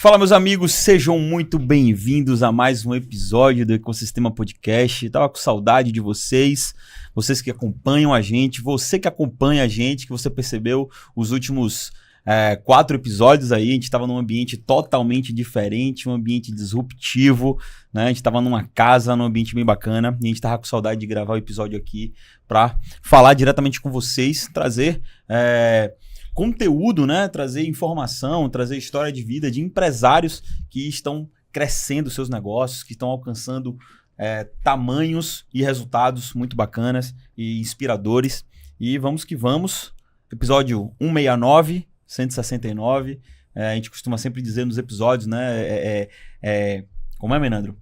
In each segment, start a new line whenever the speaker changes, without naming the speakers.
Fala, meus amigos, sejam muito bem-vindos a mais um episódio do Ecosistema Podcast. Tava com saudade de vocês, vocês que acompanham a gente, você que acompanha a gente, que você percebeu os últimos 4 episódios aí. A gente estava num ambiente totalmente diferente, um ambiente disruptivo, né? A gente estava numa casa, num ambiente bem bacana, e a gente tava com saudade de gravar o episódio aqui para falar diretamente com vocês, trazer conteúdo, né? Trazer informação, trazer história de vida de empresários que estão crescendo seus negócios, que estão alcançando tamanhos e resultados muito bacanas e inspiradores. E vamos que vamos. Episódio 169, 169. A gente costuma sempre dizer nos episódios, né? Como é, Menandro?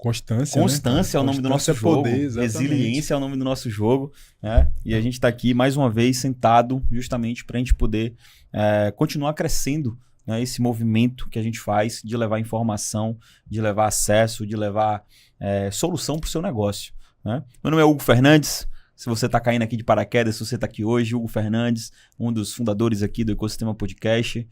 Constância,
Constância é o nome do nosso jogo.
Poder,
Resiliência é o nome do nosso jogo. Né? E a gente está aqui mais uma vez sentado justamente para a gente poder continuar crescendo, né? Esse movimento que a gente faz de levar informação, de levar acesso, de levar solução para o seu negócio. Né? Meu nome é Hugo Fernandes. Se você está caindo aqui de paraquedas, se você está aqui hoje, Hugo Fernandes, um dos fundadores aqui do Ecosistema Podcast.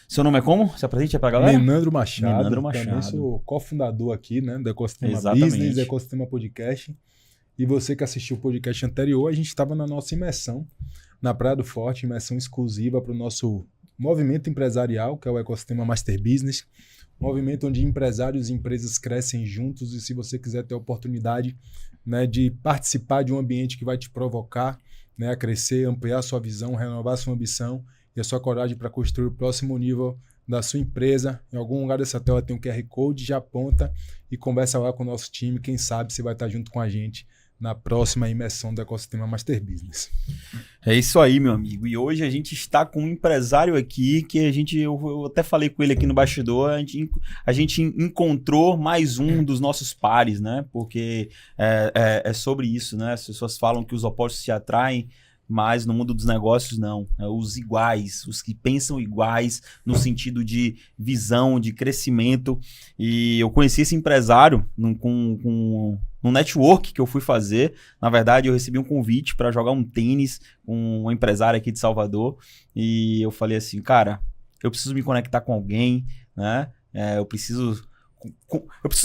Seu nome é como? Se apresente aí pra galera.
Menandro Machado.
Menandro Machado.
Também sou cofundador aqui, né, do Ecosistema
Exatamente.
Business, do Ecosistema Podcast. E você que assistiu o podcast anterior, a gente estava na nossa imersão na Praia do Forte, imersão exclusiva para o nosso movimento empresarial, que é o Ecosistema Master Business. Movimento onde empresários e empresas crescem juntos, e se você quiser ter a oportunidade, né, de participar de um ambiente que vai te provocar, né, a crescer, ampliar sua visão, renovar sua ambição e a sua coragem para construir o próximo nível da sua empresa. Em algum lugar dessa tela tem um QR Code, já aponta e conversa lá com o nosso time. Quem sabe você vai estar junto com a gente na próxima imersão do Ecosistema Master Business.
É isso aí, meu amigo. E hoje a gente está com um empresário aqui que eu até falei com ele aqui no bastidor, a gente encontrou mais um dos nossos pares, né? Porque é sobre isso, né? As pessoas falam que os opostos se atraem, mas no mundo dos negócios não, os iguais, os que pensam iguais no sentido de visão, de crescimento. E eu conheci esse empresário num network que eu fui fazer. Na verdade, eu recebi um convite para jogar um tênis com um empresário aqui de Salvador, e eu falei assim, cara, eu preciso me conectar com alguém, né? Eu preciso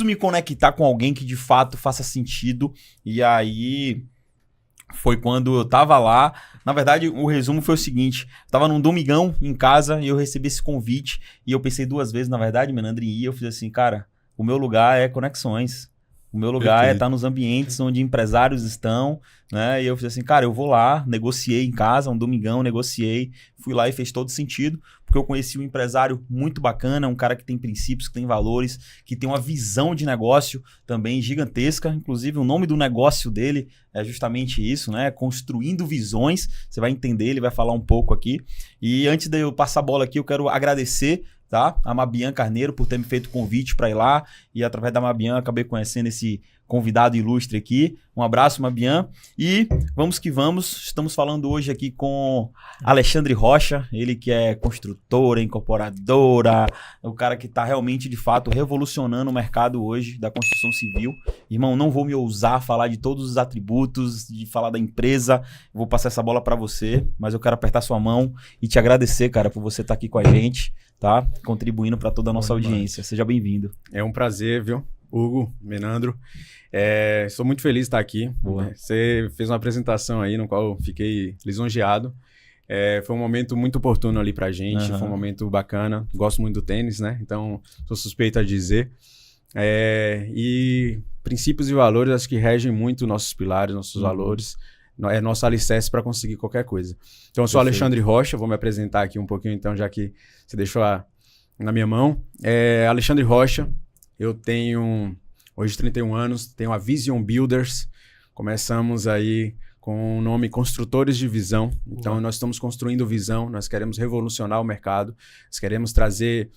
me conectar com alguém que de fato faça sentido. E aí foi quando eu tava lá. Na verdade, o resumo foi o seguinte: eu tava num domingão em casa e eu recebi esse convite, e eu pensei 2 vezes, na verdade, Menandro, em ir. Eu fiz assim, cara, o meu lugar é conexões. O meu lugar é estar nos ambientes onde empresários estão, né? E eu fiz assim, cara, eu vou lá, negociei em casa, um domingão, negociei, fui lá e fez todo sentido, porque eu conheci um empresário muito bacana, um cara que tem princípios, que tem valores, que tem uma visão de negócio também gigantesca. Inclusive, o nome do negócio dele é justamente isso, né? Construindo visões. Você vai entender, ele vai falar um pouco aqui. E antes de eu passar a bola aqui, eu quero agradecer, tá? A Mabian Carneiro por ter me feito o convite para ir lá, e através da Mabian acabei conhecendo esse convidado ilustre aqui. Um abraço, Mabian. E vamos que vamos. Estamos falando hoje aqui com Alexandre Rocha, ele que é construtora, incorporadora, o cara que está realmente, de fato, revolucionando o mercado hoje da construção civil. Irmão, não vou me ousar falar de todos os atributos, de falar da empresa. Vou passar essa bola para você, mas eu quero apertar sua mão e te agradecer, cara, por você estar aqui com a gente, tá? Contribuindo para toda a nossa audiência. Seja bem-vindo.
É um prazer, viu? Hugo, Menandro. Sou muito feliz de estar aqui.
Boa.
Você fez uma apresentação aí no qual eu fiquei lisonjeado. Foi um momento muito oportuno ali pra gente, Foi um momento bacana. Gosto muito do tênis, né? Então, sou suspeito a dizer. E princípios e valores, acho que regem muito nossos pilares, nossos valores. É nosso alicerce para conseguir qualquer coisa. Então, eu sou Alexandre Rocha, vou me apresentar aqui um pouquinho, então, já que você deixou na minha mão. Alexandre Rocha, eu tenho hoje 31 anos, tenho a Vision Builders. Começamos aí com o nome Construtores de Visão. Então, nós estamos construindo visão, nós queremos revolucionar o mercado, nós queremos trazer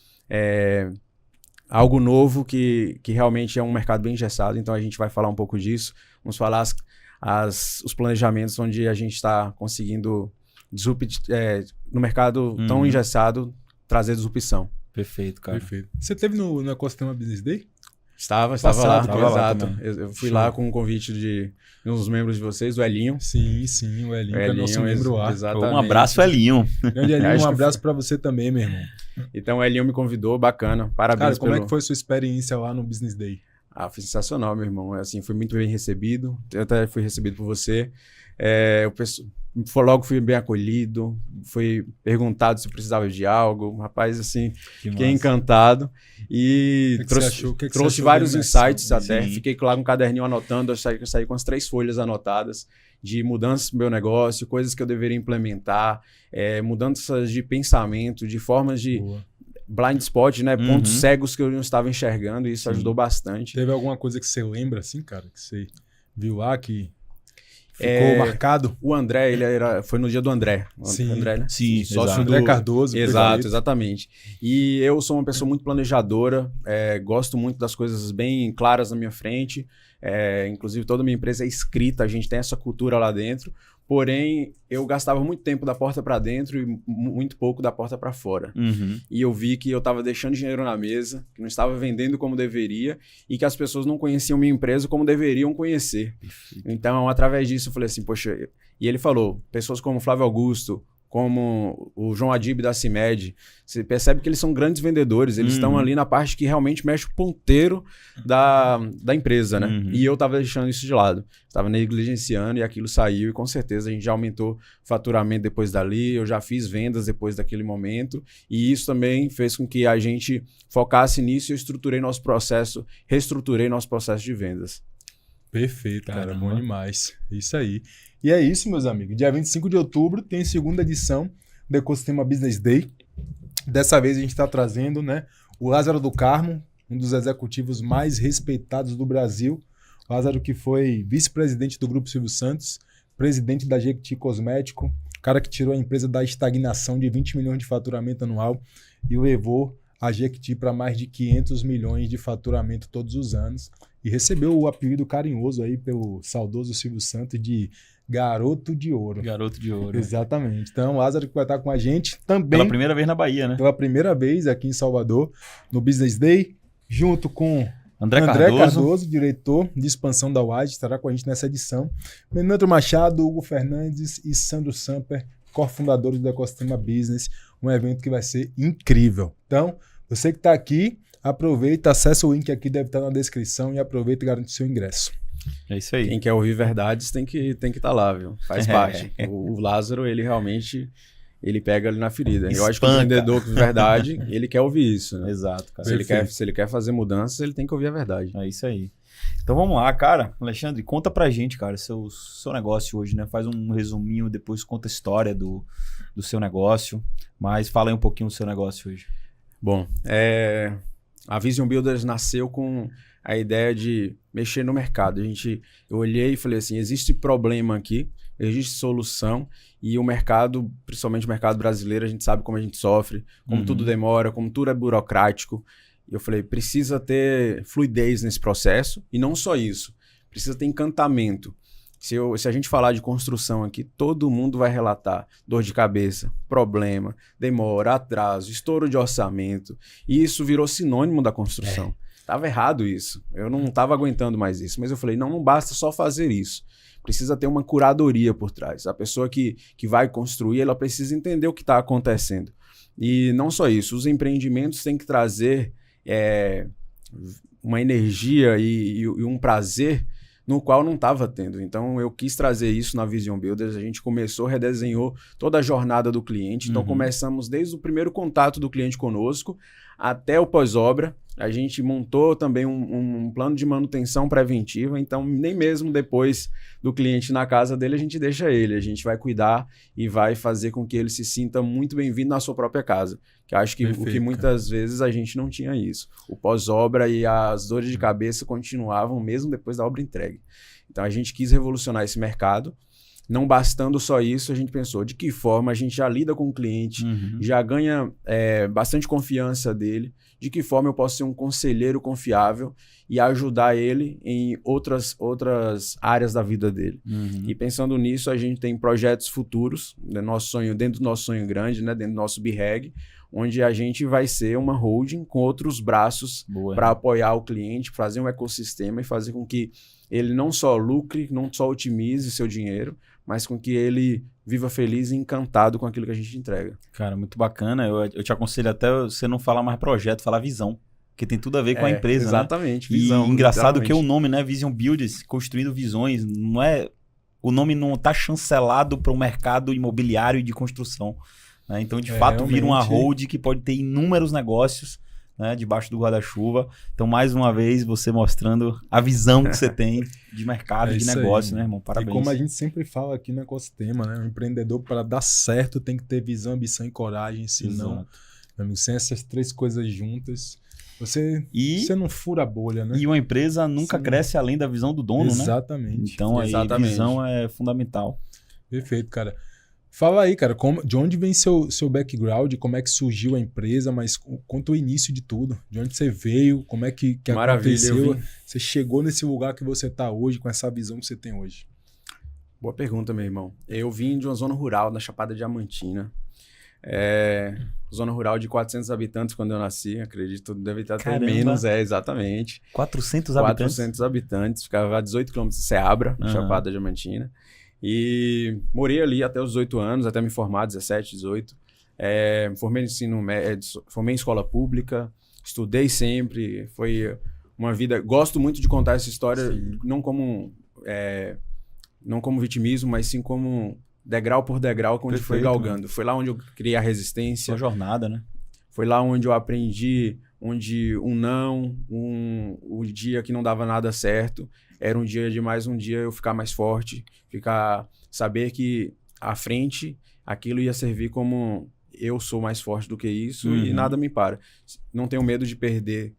algo novo que realmente é um mercado bem engessado. Então, a gente vai falar um pouco disso. Vamos falar os planejamentos onde a gente está conseguindo, no mercado tão engessado, trazer disrupção.
Perfeito, cara.
Perfeito. Você esteve no Ecosistema Business Day?
Estava lá, exato. Eu fui lá com um convite de um dos membros de vocês, o Elinho.
Sim, o Elinho, que é nosso membro lá.
Exatamente.
Um abraço, Elinho.
Grande Elinho, um abraço para você também, meu irmão.
Então o Elinho me convidou, bacana. Parabéns.
Cara, como é que foi a sua experiência lá no Business Day?
Foi sensacional, meu irmão. Assim, fui muito bem recebido. Eu até fui recebido por você. Logo fui bem acolhido. Fui perguntado se precisava de algo. Rapaz, assim, fiquei encantado. E trouxe vários insights até.
Sim.
Fiquei lá com um caderninho anotando. Eu saí com as 3 folhas anotadas de mudanças no meu negócio, coisas que eu deveria implementar, mudanças de pensamento, de formas de...
Boa.
Blind spot, né? Pontos cegos que eu não estava enxergando, e isso ajudou bastante.
Teve alguma coisa que você lembra, assim, cara, que você viu lá que ficou marcado?
O André, foi no dia do André.
Sim.
André, né?
Sim,
sócio
exato.
do
André Cardoso.
Exato, exatamente. E eu sou uma pessoa muito planejadora, gosto muito das coisas bem claras na minha frente. Inclusive, toda a minha empresa é escrita, a gente tem essa cultura lá dentro. Porém, eu gastava muito tempo da porta para dentro e muito pouco da porta para fora. E eu vi que eu estava deixando dinheiro na mesa, que não estava vendendo como deveria e que as pessoas não conheciam minha empresa como deveriam conhecer. Então, através disso, eu falei assim, poxa... E ele falou, pessoas como Flávio Augusto, como o João Adib da CIMED, você percebe que eles são grandes vendedores, eles estão ali na parte que realmente mexe o ponteiro da empresa, né? E eu estava deixando isso de lado, estava negligenciando e aquilo saiu e com certeza a gente já aumentou o faturamento depois dali, eu já fiz vendas depois daquele momento e isso também fez com que a gente focasse nisso e eu reestruturei nosso processo de vendas.
Perfeito, cara, bom demais. Isso aí. E é isso, meus amigos. Dia 25 de outubro tem a segunda edição do Ecosistema Business Day. Dessa vez a gente está trazendo, né, o Lázaro do Carmo, um dos executivos mais respeitados do Brasil. Lázaro que foi vice-presidente do Grupo Silvio Santos, presidente da Jequiti Cosmético, cara que tirou a empresa da estagnação de 20 milhões de faturamento anual e levou a Jequiti para mais de 500 milhões de faturamento todos os anos. E recebeu o apelido carinhoso aí pelo saudoso Silvio Santos de Garoto de Ouro.
Garoto de Ouro.
Exatamente. Então, o Lázaro que vai estar com a gente também.
Pela primeira vez na Bahia, né?
Pela primeira vez aqui em Salvador, no Business Day, junto com
André Cardoso,
diretor de expansão da Wise, estará com a gente nessa edição. Menandro Machado, Hugo Fernandes e Sandro Samper, cofundadores do Ecosistema Business, um evento que vai ser incrível. Então, você que está aqui, aproveita, acessa o link aqui, deve estar na descrição e aproveita e garante seu ingresso.
É isso aí.
Quem quer ouvir verdades tem que estar lá, viu? Faz parte. O Lázaro, ele realmente, ele pega ali na ferida. Eu acho que o vendedor com verdade, ele quer ouvir isso, né?
Exato, cara.
Se ele quer fazer mudanças, ele tem que ouvir a verdade.
É isso aí. Então vamos lá, cara. Alexandre, conta pra gente, cara, seu negócio hoje, né? Faz um resuminho, depois conta a história do seu negócio. Mas fala aí um pouquinho do seu negócio hoje.
Bom, a Vision Builders nasceu com a ideia de mexer no mercado. Eu olhei e falei assim, existe problema aqui, existe solução e o mercado, principalmente o mercado brasileiro, a gente sabe como a gente sofre, como tudo demora, como tudo é burocrático. E eu falei, precisa ter fluidez nesse processo e não só isso, precisa ter encantamento. Se a gente falar de construção aqui, todo mundo vai relatar dor de cabeça, problema, demora, atraso, estouro de orçamento. E isso virou sinônimo da construção. Tava errado isso. Eu não estava aguentando mais isso. Mas eu falei, não basta só fazer isso. Precisa ter uma curadoria por trás. A pessoa que vai construir, ela precisa entender o que está acontecendo. E não só isso, os empreendimentos têm que trazer uma energia e um prazer no qual não estava tendo. Então, eu quis trazer isso na Vision Builders. A gente redesenhou toda a jornada do cliente. Então, começamos desde o primeiro contato do cliente conosco até o pós-obra. A gente montou também um plano de manutenção preventiva. Então, nem mesmo depois do cliente na casa dele, a gente deixa ele. A gente vai cuidar e vai fazer com que ele se sinta muito bem-vindo na sua própria casa. Que eu acho que
Perfeito,
o que muitas vezes a gente não tinha isso. O pós-obra e as dores de cabeça continuavam mesmo depois da obra entregue. Então, a gente quis revolucionar esse mercado. Não bastando só isso, a gente pensou de que forma a gente já lida com o cliente, já ganha bastante confiança dele, de que forma eu posso ser um conselheiro confiável e ajudar ele em outras áreas da vida dele. E pensando nisso, a gente tem projetos futuros, dentro do nosso sonho grande, né, dentro do nosso BREG, onde a gente vai ser uma holding com outros braços para apoiar o cliente, fazer um ecossistema e fazer com que ele não só lucre, não só otimize seu dinheiro, mas com que ele viva feliz e encantado com aquilo que a gente entrega.
Cara, muito bacana. Eu te aconselho até você não falar mais projeto, falar visão. Que tem tudo a ver com a empresa,
exatamente,
né?
visão.
E engraçado
exatamente.
que o nome, né? Vision Builders, construindo visões, não é... O nome não tá chancelado para o mercado imobiliário e de construção, né? Então, de fato, vira uma hold que pode ter inúmeros negócios, né, debaixo do guarda-chuva. Então, mais uma vez, você mostrando a visão que você tem de mercado, de negócio, né, irmão? Parabéns.
E como a gente sempre fala aqui no ecossistema, né? O empreendedor, para dar certo, tem que ter visão, ambição e coragem. Senão, meu amigo, sem essas 3 coisas juntas, você não fura a bolha, né?
E uma empresa nunca cresce além da visão do dono, né?
Exatamente.
Então, aí, visão é fundamental.
Perfeito, cara. Fala aí, cara, de onde vem seu background, como é que surgiu a empresa, mas conta o início de tudo. De onde você veio, como é que aconteceu. Você chegou nesse lugar que você está hoje, com essa visão que você tem hoje.
Boa pergunta, meu irmão. Eu vim de uma zona rural, da Chapada Diamantina. Zona rural de 400 habitantes quando eu nasci, acredito, deve estar até menos, exatamente.
400 habitantes?
400 habitantes, ficava a 18 km de Ceabra, na Chapada Diamantina. E morei ali até os 18 anos, até me formar, 17, 18. Formei em escola pública, estudei sempre, foi uma vida... Gosto muito de contar essa história, não como vitimismo, mas sim como degrau por degrau, onde foi galgando. Foi lá onde eu criei a resistência.
Uma jornada, né?
Foi lá onde eu aprendi, onde o dia que não dava nada certo, era um dia de mais um dia eu ficar mais forte, saber que à frente aquilo ia servir como eu sou mais forte do que isso e nada me para. Não tenho medo de perder.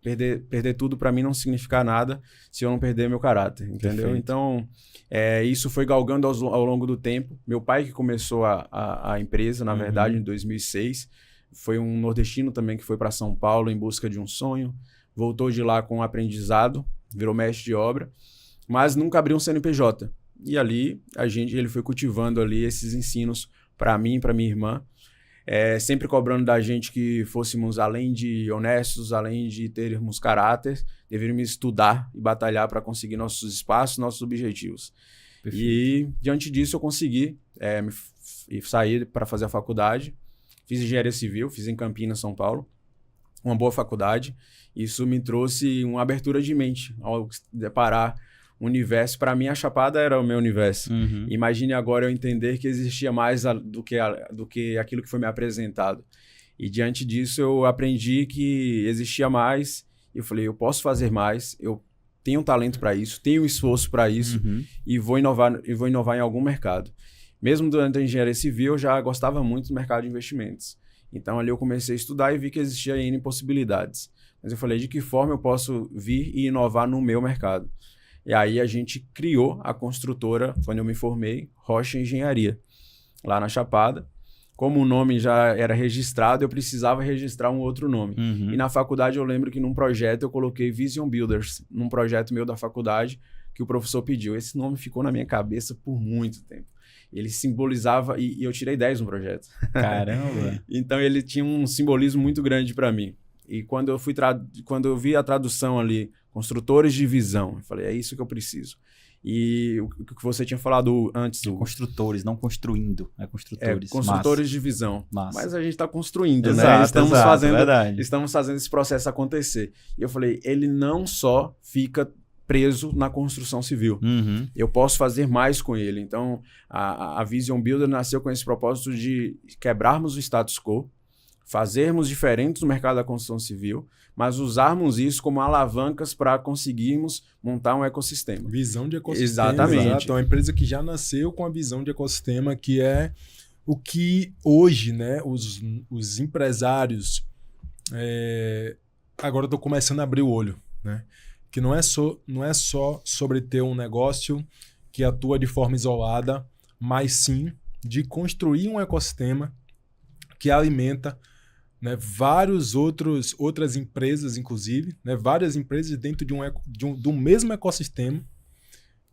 Perder tudo para mim não significa nada se eu não perder meu caráter, entendeu?
Perfeito.
Então, isso foi galgando ao longo do tempo. Meu pai que começou a empresa, na verdade, em 2006, foi um nordestino também que foi para São Paulo em busca de um sonho, voltou de lá com um aprendizado, virou mestre de obra, mas nunca abriu um CNPJ. E ali, ele foi cultivando ali esses ensinos para mim e para minha irmã, sempre cobrando da gente que fôssemos, além de honestos, além de termos caráter, deveríamos estudar e batalhar para conseguir nossos espaços, nossos objetivos. Perfeito. E, diante disso, eu consegui sair para fazer a faculdade. Fiz engenharia civil, fiz em Campinas, São Paulo. Uma boa faculdade. Isso me trouxe uma abertura de mente ao deparar o universo. Para mim, a Chapada era o meu universo. Imagine agora eu entender que existia mais do que aquilo que foi me apresentado. E diante disso, eu aprendi que existia mais. E eu falei, eu posso fazer mais, eu tenho talento para isso, tenho esforço para isso e vou inovar em algum mercado. Mesmo durante a engenharia civil, eu já gostava muito do mercado de investimentos. Então, ali eu comecei a estudar e vi que existia N possibilidades. Mas eu falei, de que forma eu posso vir e inovar no meu mercado? E aí a gente criou a construtora, quando eu me formei, Rocha Engenharia, lá na Chapada. Como o nome já era registrado, eu precisava registrar um outro nome. E na faculdade eu lembro que num projeto eu coloquei Vision Builders, num projeto meu da faculdade, que o professor pediu. Esse nome ficou na minha cabeça por muito tempo. Ele simbolizava, e eu tirei 10 no projeto.
Caramba!
Então ele tinha um simbolismo muito grande para mim. E quando eu vi a tradução ali, construtores de visão, eu falei, é isso que eu preciso. E o que você tinha falado antes...
Construtores, não construindo, né? Construtores.
Construtores de visão.
Massa.
Mas a gente está construindo,
exato,
né? Estamos fazendo esse processo acontecer. E eu falei, ele não só fica preso na construção civil. Eu posso fazer mais com ele. Então, a Vision Builder nasceu com esse propósito de quebrarmos o status quo, fazermos diferentes no mercado da construção civil, mas usarmos isso como alavancas para conseguirmos montar um ecossistema.
Visão de ecossistema.
Exatamente.
Exato. É uma empresa que já nasceu com a visão de ecossistema, que é o que hoje, né, os empresários... agora eu estou começando a abrir o olho, né? Que não é só sobre ter um negócio que atua de forma isolada, mas sim de construir um ecossistema que alimenta, né, outras empresas, inclusive, né, várias empresas dentro do mesmo ecossistema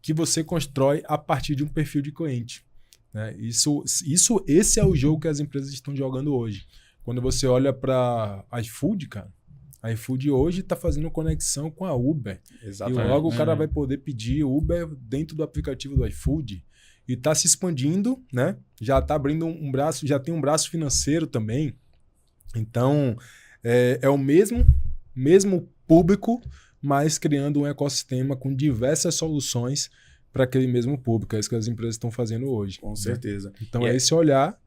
que você constrói a partir de um perfil de cliente. Né? Esse é o jogo que as empresas estão jogando hoje. Quando você olha para iFood, cara, a iFood hoje está fazendo conexão com a Uber. Exatamente. E logo o cara vai poder pedir Uber dentro do aplicativo do iFood. e está se expandindo, né? Já está abrindo um braço, já tem um braço financeiro também. Então, é o mesmo público, mas criando um ecossistema com diversas soluções para aquele mesmo público. É isso que as empresas estão fazendo hoje.
Com certeza.
Então, é esse olhar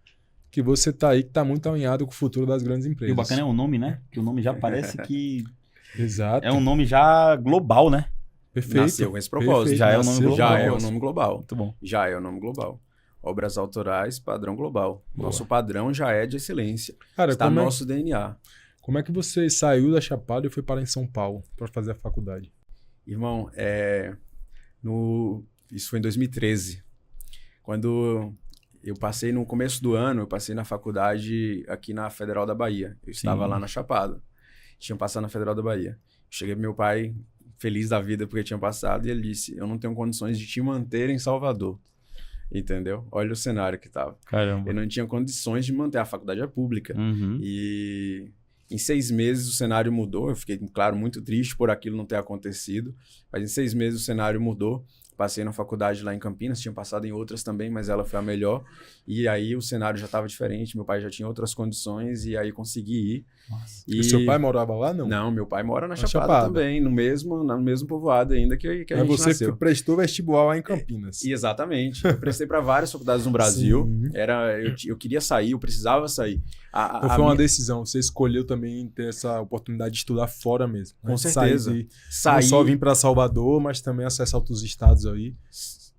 que você está aí, que está muito alinhado com o futuro das grandes empresas.
E o bacana é o nome, né? Que o nome já parece que
Exato.
é um nome já global, né?
Perfeito.
Nasceu com esse propósito.
Perfeito.
Já é o nome
Nasceu
global.
Já é o nome global.
Muito bom.
Já é o nome global. Obras autorais, padrão global.
Boa.
Nosso padrão já é de excelência.
Cara,
Está no nosso DNA.
como é que você saiu da Chapada e foi parar em São Paulo para fazer a faculdade?
Irmão, isso foi em 2013. Quando eu passei no começo do ano, eu passei na faculdade aqui na Federal da Bahia. Eu estava lá na Chapada. Tinha passado na Federal da Bahia. Cheguei pro meu pai, feliz da vida porque tinha passado, e ele disse: eu não tenho condições de te manter em Salvador. Entendeu? Olha o cenário que tava.
Caramba.
Eu não tinha condições de manter, a faculdade é pública.
Uhum.
E em 6 meses o cenário mudou. Eu fiquei, claro, muito triste por aquilo não ter acontecido. Mas em 6 meses o cenário mudou. Passei na faculdade lá em Campinas, tinha passado em outras também, mas ela foi a melhor. E aí o cenário já estava diferente, meu pai já tinha outras condições e aí consegui ir.
Nossa.
E seu pai morava lá, não?
Não, meu pai mora na Chapada também, no mesmo povoado ainda que a gente
você
nasceu.
prestou vestibular lá em Campinas.
Exatamente. Eu prestei para várias faculdades no Brasil.
Sim.
Eu queria sair, eu precisava sair.
Então foi uma decisão, você escolheu também ter essa oportunidade de estudar fora mesmo. Né?
Com certeza.
Não só vir para Salvador, mas também acessar outros estados aí.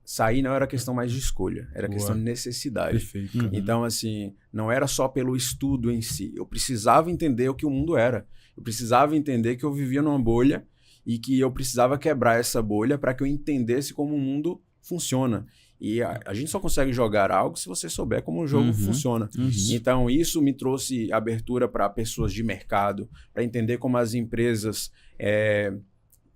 Sair não era questão mais de escolha, era questão de necessidade.
Perfeito. Uhum.
Então, assim, não era só pelo estudo em si. Eu precisava entender o que o mundo era. Eu precisava entender que eu vivia numa bolha e que eu precisava quebrar essa bolha para que eu entendesse como o mundo funciona. E a gente só consegue jogar algo se você souber como o jogo funciona. Então, isso me trouxe abertura para pessoas de mercado, para entender como as empresas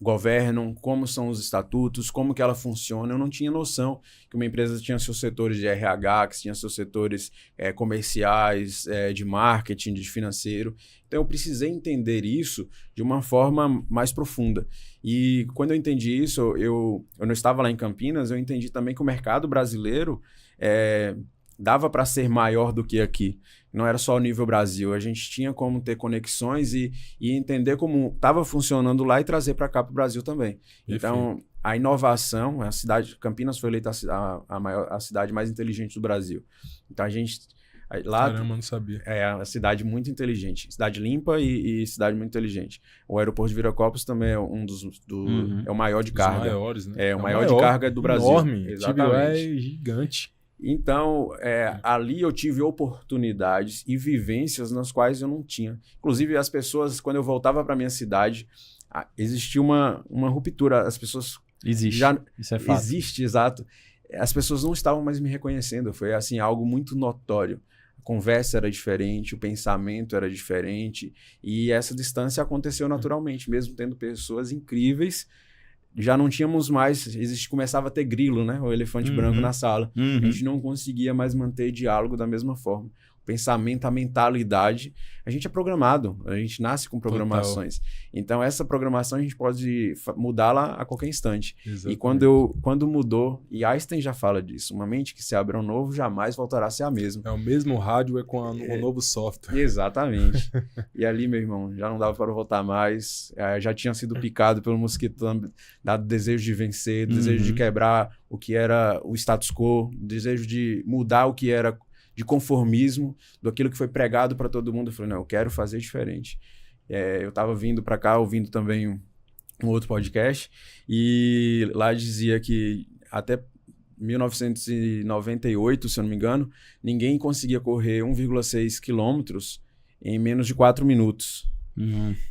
governam, como são os estatutos, como que ela funciona. Eu não tinha noção que uma empresa tinha seus setores de RH, que tinha seus setores comerciais, de marketing, de financeiro. Então, eu precisei entender isso de uma forma mais profunda. E quando eu entendi isso, eu não estava lá em Campinas, eu entendi também que o mercado brasileiro dava para ser maior do que aqui. Não era só o nível Brasil. A gente tinha como ter conexões e entender como estava funcionando lá e trazer para cá para o Brasil também. Então, a inovação, a cidade Campinas foi eleita a cidade mais inteligente do Brasil. Então, a gente... Lá,
caramba, não sabia.
É uma cidade muito inteligente. Cidade limpa e cidade muito inteligente. O aeroporto de Viracopos também é é o maior de carga.
Os maiores, né?
É o maior de carga do Brasil.
Enorme.
Exatamente.
É gigante.
Então, ali eu tive oportunidades e vivências nas quais eu não tinha. Inclusive, as pessoas, quando eu voltava para minha cidade, existia uma ruptura. As pessoas...
Existe. Isso é fato.
Existe, exato. As pessoas não estavam mais me reconhecendo. Foi, assim, algo muito notório. A conversa era diferente, o pensamento era diferente. E essa distância aconteceu naturalmente, mesmo tendo pessoas incríveis. Já não tínhamos mais, começava a ter grilo, né? O elefante branco na sala. A gente não conseguia mais manter diálogo da mesma forma. O pensamento, a mentalidade, a gente é programado, a gente nasce com programações. Total. Então, essa programação a gente pode mudá-la a qualquer instante. Exatamente. E quando mudou, e Einstein já fala disso, uma mente que se abre ao novo jamais voltará a ser a mesma.
É o mesmo rádio, com o novo software.
Exatamente. E ali, meu irmão, já não dava para voltar mais, já tinha sido picado pelo mosquito, dado desejo de vencer, desejo de quebrar o que era o status quo, desejo de mudar o que era de conformismo, daquilo que foi pregado para todo mundo. Eu falei, não, eu quero fazer diferente. Eu estava vindo para cá, ouvindo também um outro podcast, e lá dizia que até 1998, se eu não me engano, ninguém conseguia correr 1,6 quilômetros em menos de 4 minutos.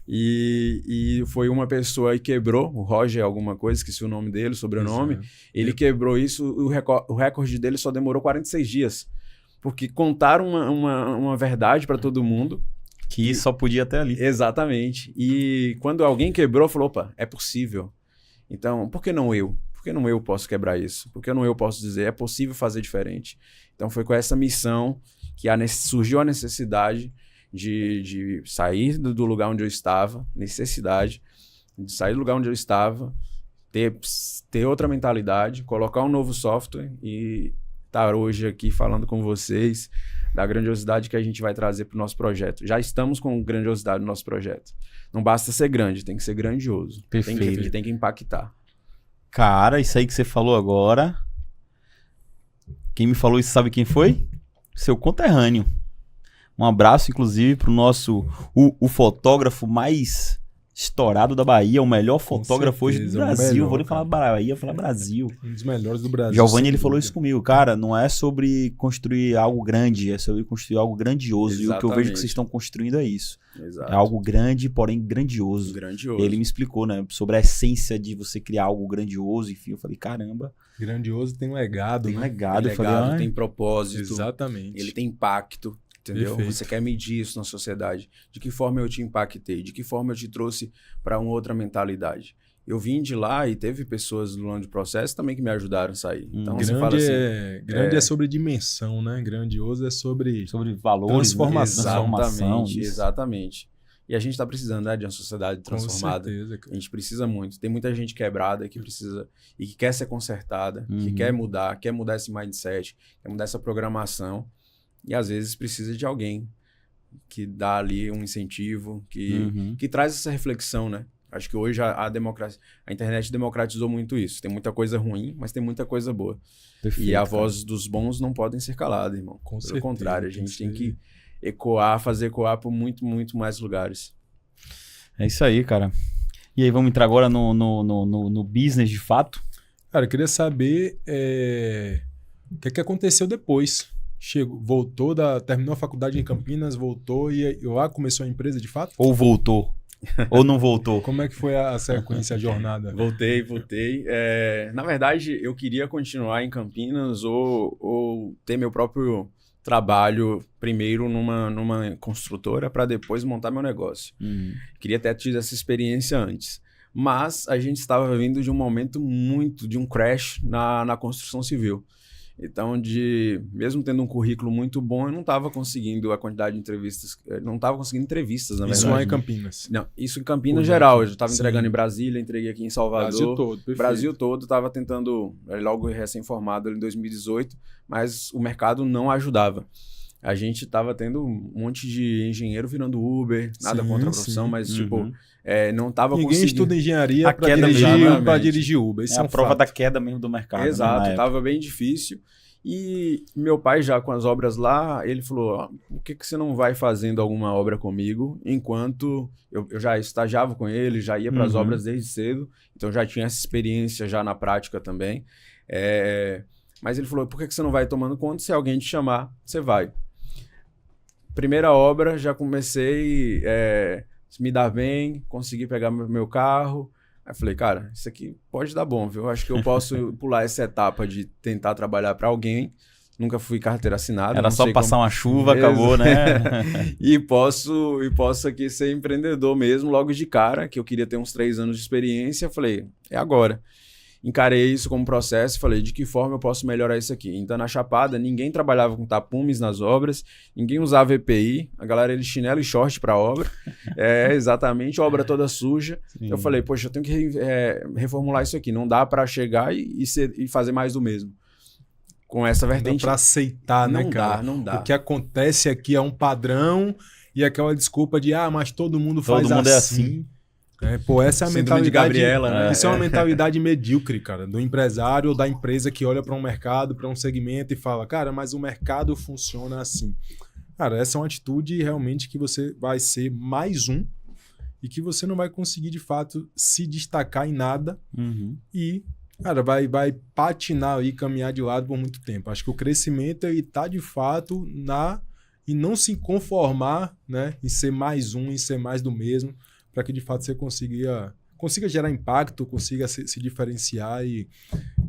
E foi uma pessoa que quebrou, o Roger alguma coisa, esqueci o nome dele, o sobrenome, ele quebrou isso, o recorde dele só demorou 46 dias. Porque contaram uma verdade para todo mundo.
Que só podia até ali.
Exatamente. E quando alguém quebrou, falou, opa, é possível. Então, por que não eu? Por que não eu posso quebrar isso? Por que não eu posso dizer, é possível fazer diferente? Então, foi com essa missão que surgiu a necessidade de sair do lugar onde eu estava, de sair do lugar onde eu estava, ter outra mentalidade, colocar um novo software e estar hoje aqui falando com vocês da grandiosidade que a gente vai trazer para o nosso projeto. Já estamos com grandiosidade no nosso projeto. Não basta ser grande, tem que ser grandioso.
Perfeito.
Tem que impactar.
Cara, isso aí que você falou agora, quem me falou isso sabe quem foi? Seu conterrâneo. Um abraço, inclusive, pro nosso, o fotógrafo mais estourado da Bahia, o melhor fotógrafo hoje do Brasil. Vou nem falar Bahia, vou falar Brasil.
Um dos melhores do Brasil.
Giovanni, ele falou isso comigo. Cara, não é sobre construir algo grande, é sobre construir algo grandioso.
Exatamente.
E o que eu vejo que vocês estão construindo é isso.
Exato.
É algo grande, porém grandioso.
Grandioso.
Ele me explicou, né, sobre a essência de você criar algo grandioso. Enfim, eu falei, caramba.
Grandioso, tem um legado.
Tem um
né?
legado.
Tem
Eu falei,
legado, tem propósito.
Exatamente.
Ele tem impacto. Entendeu?
Perfeito.
Você quer medir isso na sociedade. De que forma eu te impactei? De que forma eu te trouxe para uma outra mentalidade? Eu vim de lá e teve pessoas no longo do processo também que me ajudaram a sair. Então você fala assim...
Grande é sobre dimensão, né? Grandioso é sobre
valores,
transformação.
Exatamente. E a gente está precisando, né, de uma sociedade transformada.
Com certeza, cara.
A gente precisa muito. Tem muita gente quebrada que precisa e que quer ser consertada, que quer mudar esse mindset, quer mudar essa programação. E às vezes precisa de alguém que dá ali um incentivo, que traz essa reflexão, né? Acho que hoje a internet democratizou muito isso. Tem muita coisa ruim, mas tem muita coisa boa.
Perfeito,
e a voz dos bons não podem ser calada, irmão. Pelo contrário, a gente tem que fazer ecoar por muito, muito mais lugares.
É isso aí, cara. E aí, vamos entrar agora no business de fato?
Cara, eu queria saber o que aconteceu depois. Terminou a faculdade em Campinas, voltou e lá começou a empresa de fato?
Ou voltou? Ou não voltou?
Como é que foi a sequência, a jornada?
Voltei. Na verdade, eu queria continuar em Campinas ou ter meu próprio trabalho primeiro numa construtora para depois montar meu negócio. Queria ter tido essa experiência antes. Mas a gente estava vindo de um momento de um crash na construção civil. Então, mesmo tendo um currículo muito bom, eu não estava conseguindo a quantidade de entrevistas, não estava conseguindo entrevistas, na verdade.
Isso lá em Campinas?
Não, isso em Campinas geral. Eu já estava entregando em Brasília, entreguei aqui em Salvador.
Brasil todo, perfeito.
Brasil todo, estava tentando, logo recém-formado em 2018, mas o mercado não ajudava. A gente estava tendo um monte de engenheiro virando Uber, nada contra a profissão, mas não estava conseguindo.
Ninguém estuda engenharia para dirigir Uber. Isso
é a prova da queda mesmo do mercado.
Exato, estava bem difícil. E meu pai já com as obras lá, ele falou, por que você não vai fazendo alguma obra comigo? Enquanto eu já estagiava com ele, já ia para as obras desde cedo, então já tinha essa experiência já na prática também. Mas ele falou, por que você não vai tomando conta? Se alguém te chamar, você vai. Primeira obra, já comecei a me dar bem, consegui pegar meu carro. Aí falei, cara, isso aqui pode dar bom, viu? Acho que eu posso pular essa etapa de tentar trabalhar para alguém. Nunca fui carteira assinada.
Era só passar uma chuva, acabou, né?
e posso aqui ser empreendedor mesmo, logo de cara, que eu queria ter uns 3 anos de experiência. Falei, é agora. Encarei isso como processo e falei, de que forma eu posso melhorar isso aqui? Então, na Chapada, ninguém trabalhava com tapumes nas obras, ninguém usava EPI, a galera ia de chinelo e short para a obra. Exatamente, a obra toda suja. Sim. Eu falei, poxa, eu tenho que reformular isso aqui, não dá para chegar e fazer mais do mesmo. Com essa vertente.
Não dá para aceitar, né, cara?
Não dá.
O que acontece aqui é um padrão e aquela desculpa de, mas todo mundo faz assim.
Todo mundo é assim.
Essa é a mentalidade
de Gabriela, né?
Isso é uma mentalidade medíocre, cara, do empresário ou da empresa que olha para um mercado, para um segmento e fala, cara, mas o mercado funciona assim. Cara, essa é uma atitude realmente que você vai ser mais um e que você não vai conseguir, de fato, se destacar em nada e, cara, vai patinar e caminhar de lado por muito tempo. Acho que o crescimento está, de fato, e não se conformar, né, em ser mais um, em ser mais do mesmo, para que de fato você consiga gerar impacto, consiga se diferenciar e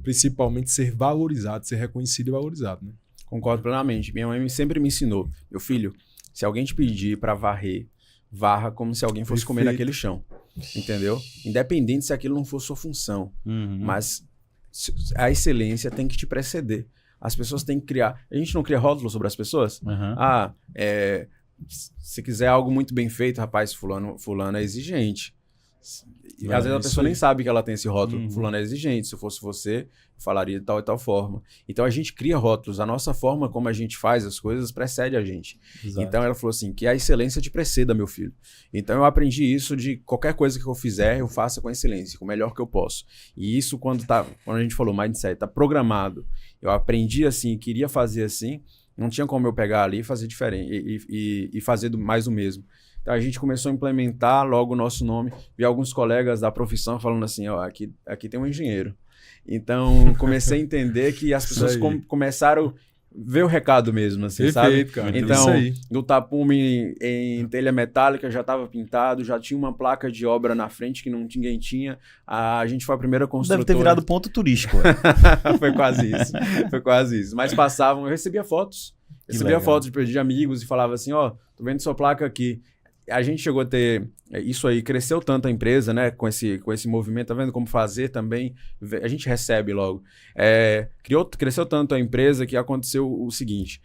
principalmente ser valorizado, ser reconhecido e valorizado, né?
Concordo plenamente. Minha mãe sempre me ensinou, meu filho, se alguém te pedir para varrer, varra como se alguém fosse comer naquele chão, entendeu? Independente se aquilo não for sua função, mas a excelência tem que te preceder. As pessoas têm que criar... A gente não cria rótulo sobre as pessoas? Se quiser algo muito bem feito, rapaz, fulano é exigente. E às vezes a pessoa nem sabe que ela tem esse rótulo. Fulano é exigente, se eu fosse você, eu falaria de tal e tal forma. Então a gente cria rótulos, a nossa forma como a gente faz as coisas precede a gente.
Exato.
Então ela falou assim, que a excelência te preceda, meu filho. Então eu aprendi isso de qualquer coisa que eu fizer, eu faça com excelência, com o melhor que eu posso. E isso quando a gente falou mindset, tá programado. Eu aprendi assim, queria fazer assim, não tinha como eu pegar ali e fazer diferente, e fazer mais do mesmo. Então a gente começou a implementar logo o nosso nome. Vi alguns colegas da profissão falando assim, ó, aqui tem um engenheiro. Então comecei a entender que as pessoas começaram a ver o recado mesmo, assim,
Perfeito,
sabe?
cara.
Então,
Isso aí.
no tapume em telha metálica já estava pintado, já tinha uma placa de obra na frente que ninguém tinha. A gente foi a primeira construtora.
Deve ter virado ponto turístico.
Foi quase isso. Foi quase isso. Mas passavam, eu recebia fotos. Recebia fotos de amigos e falava assim, ó, tô vendo sua placa aqui. A gente chegou a ter isso aí, cresceu tanto a empresa, né, com esse movimento, tá vendo como fazer também, a gente recebe logo. Cresceu tanto a empresa que aconteceu o seguinte,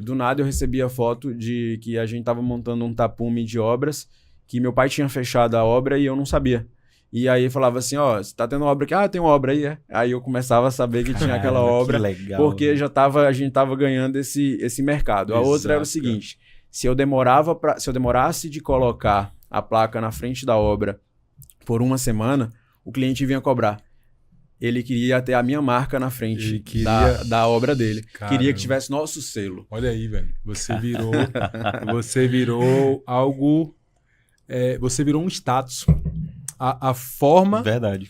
do nada eu recebia foto de que a gente tava montando um tapume de obras, que meu pai tinha fechado a obra e eu não sabia. E aí falava assim, ó, você tá tendo obra aqui? Ah, tem uma obra aí, Aí eu começava a saber que tinha aquela obra,
legal,
porque a gente tava ganhando esse mercado. A outra era o seguinte, se eu demorasse de colocar a placa na frente da obra por uma semana, o cliente vinha cobrar. Ele queria ter a minha marca na frente da obra dele.
Caramba.
Queria que tivesse nosso selo.
Olha aí, velho. Você virou algo... você virou um status. A forma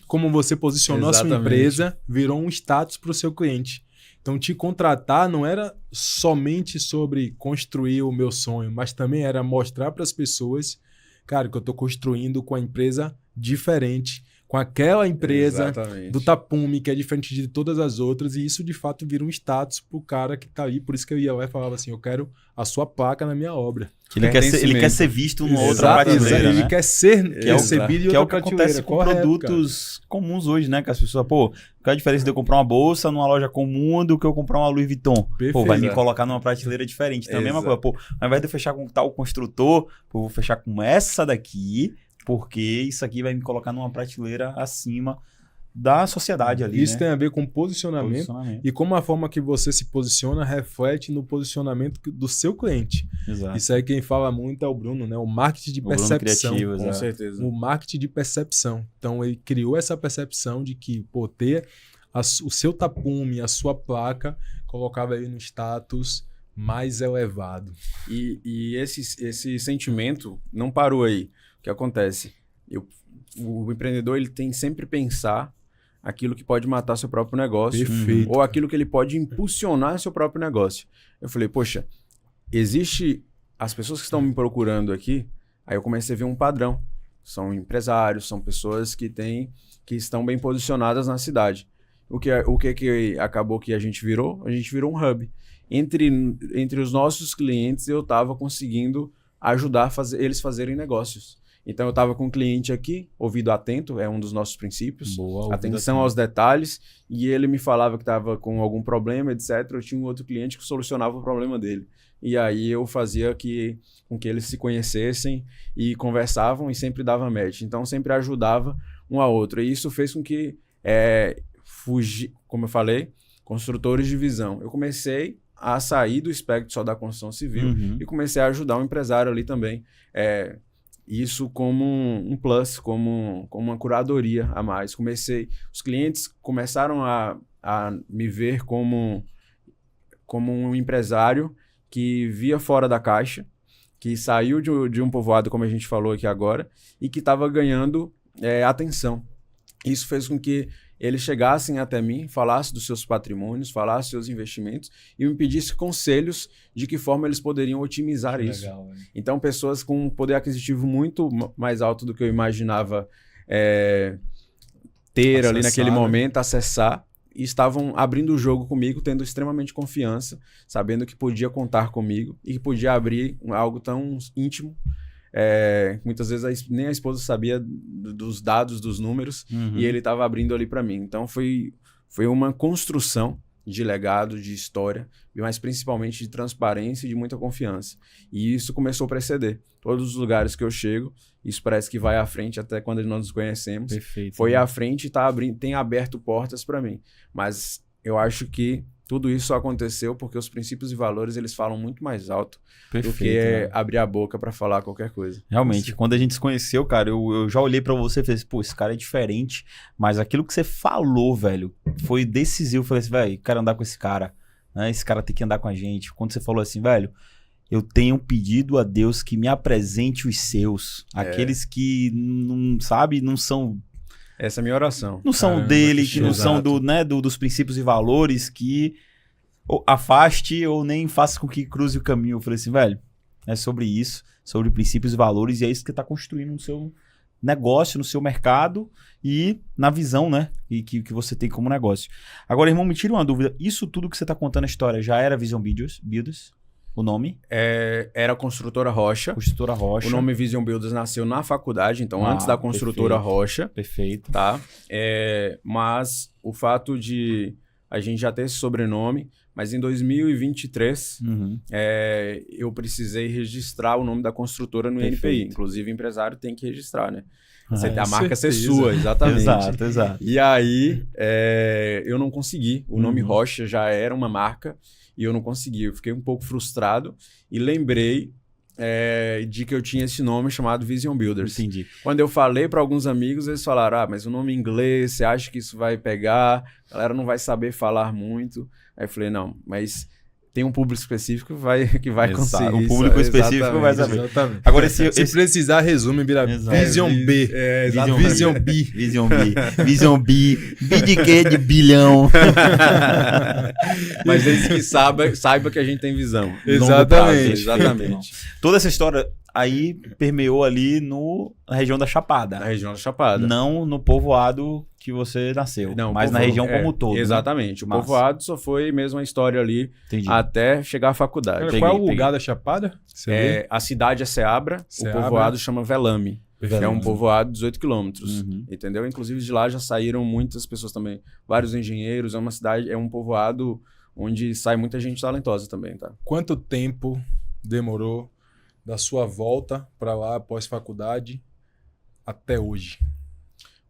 como você posicionou a sua empresa virou um status para o seu cliente. Então, te contratar não era somente sobre construir o meu sonho, mas também era mostrar para as pessoas, cara, que eu estou construindo com a empresa diferente, com aquela empresa do tapume, que é diferente de todas as outras, e isso, de fato, vira um status pro cara que tá aí. Por isso que eu ia lá e falava assim, eu quero a sua placa na minha obra.
Ele quer ser visto numa outra prateleira, né?
Ele quer ser recebido em outra prateleira.
Que é o que acontece com produtos comuns hoje, né? Que as pessoas, qual é a diferença de eu comprar uma bolsa numa loja comum do que eu comprar uma Louis Vuitton? Vai me colocar numa prateleira diferente. Também é uma coisa, ao invés de eu fechar com tal construtor, eu vou fechar com essa daqui, porque isso aqui vai me colocar numa prateleira acima da sociedade ali,
Isso tem a ver com posicionamento e como a forma que você se posiciona reflete no posicionamento do seu cliente.
Exato.
Isso aí quem fala muito é o Bruno, né? O marketing de percepção.
Criativo,
com certeza.
O marketing de percepção. Então ele criou essa percepção de que ter o seu tapume, a sua placa, colocava ele no status mais elevado.
E esse sentimento não parou aí. O que acontece? O empreendedor ele tem sempre pensar aquilo que pode matar seu próprio negócio.
Perfeito.
Ou aquilo que ele pode impulsionar seu próprio negócio. Eu falei, poxa, existe as pessoas que estão me procurando aqui, aí eu comecei a ver um padrão. São empresários, são pessoas que estão bem posicionadas na cidade. O que acabou que a gente virou? A gente virou um hub. Entre os nossos clientes, eu estava conseguindo ajudar eles fazerem negócios. Então, eu estava com um cliente aqui, ouvido atento, é um dos nossos princípios. Atenção aos detalhes. E ele me falava que estava com algum problema, etc. Eu tinha um outro cliente que solucionava o problema dele. E aí, eu fazia com que eles se conhecessem e conversavam e sempre dava match. Então, sempre ajudava um ao outro. E isso fez com que, como eu falei, construtores de visão. Eu comecei a sair do espectro só da construção civil e comecei a ajudar um empresário ali também. Isso como um plus, como uma curadoria a mais. Os clientes começaram a me ver como um empresário que via fora da caixa, que saiu de um povoado, como a gente falou aqui agora, e que estava ganhando atenção. Isso fez com que eles chegassem até mim, falassem dos seus patrimônios, falassem dos seus investimentos e me pedissem conselhos de que forma eles poderiam otimizar isso. Legal, então, pessoas com um poder aquisitivo muito mais alto do que eu imaginava ter ali naquele momento, acessar, e estavam abrindo o jogo comigo, tendo extremamente confiança, sabendo que podia contar comigo e que podia abrir algo tão íntimo. Muitas vezes nem a esposa sabia dos dados, dos números, e ele estava abrindo ali para mim. Então foi uma construção de legado, de história, mas principalmente de transparência e de muita confiança. E isso começou a preceder. Todos os lugares que eu chego, isso parece que vai à frente até quando nós nos conhecemos.
Perfeito.
Foi à frente e tem aberto portas para mim. Mas eu acho que tudo isso aconteceu porque os princípios e valores eles falam muito mais alto do que abrir a boca para falar qualquer coisa.
Realmente, quando a gente se conheceu, cara, eu já olhei pra você e falei assim, pô, esse cara é diferente, mas aquilo que você falou, velho, foi decisivo. Eu falei assim, velho, quero andar com esse cara, né? Esse cara tem que andar com a gente. Quando você falou assim, velho, eu tenho pedido a Deus que me apresente os seus, aqueles que não, sabe, não são...
Essa é a minha oração.
Não são dele, que não são dos princípios e valores, que afaste ou nem faça com que cruze o caminho. Eu falei assim, velho, é sobre isso, sobre princípios e valores, e é isso que tá construindo no seu negócio, no seu mercado e na visão, né, e que você tem como negócio. Agora, irmão, me tira uma dúvida, isso tudo que você tá contando a história já era Vision Builders? O nome?
Era Construtora Rocha.
Construtora Rocha.
O nome Vision Builders nasceu na faculdade, então antes da Construtora
perfeito,
Rocha.
Perfeito.
Tá? Mas o fato de a gente já ter esse sobrenome, mas em 2023 eu precisei registrar o nome da construtora no INPI. Inclusive, o empresário tem que registrar, né? A marca ser sua, exatamente.
Exato.
E aí, eu não consegui. O nome Rocha já era uma marca e eu não consegui. Eu fiquei um pouco frustrado e lembrei de que eu tinha esse nome chamado Vision Builders.
Entendi.
Quando eu falei para alguns amigos, eles falaram, mas o nome em inglês, você acha que isso vai pegar? A galera não vai saber falar muito. Aí eu falei, não, mas tem um público específico que vai conseguir.
Um público específico vai saber.
Exatamente.
Agora,
se precisar, resume, vira Vision B. Vision B.
Vision B. Vision B. B de quê? De bilhão.
Mas desde que saiba que a gente tem visão.
Exatamente.
Exatamente.
Toda essa história aí permeou ali na região da Chapada.
Na região da Chapada.
Não no povoado que você nasceu,
não,
mas na região como um todo.
Exatamente.
Né?
O povoado só foi mesmo a história ali até chegar à faculdade.
Cara, qual é o lugar da Chapada?
A cidade é Seabra, o povoado chama Velame. É um povoado de 18 quilômetros, entendeu? Inclusive de lá já saíram muitas pessoas também, vários engenheiros, é uma cidade, é um povoado onde sai muita gente talentosa também, tá?
Quanto tempo demorou da sua volta para lá após faculdade até hoje?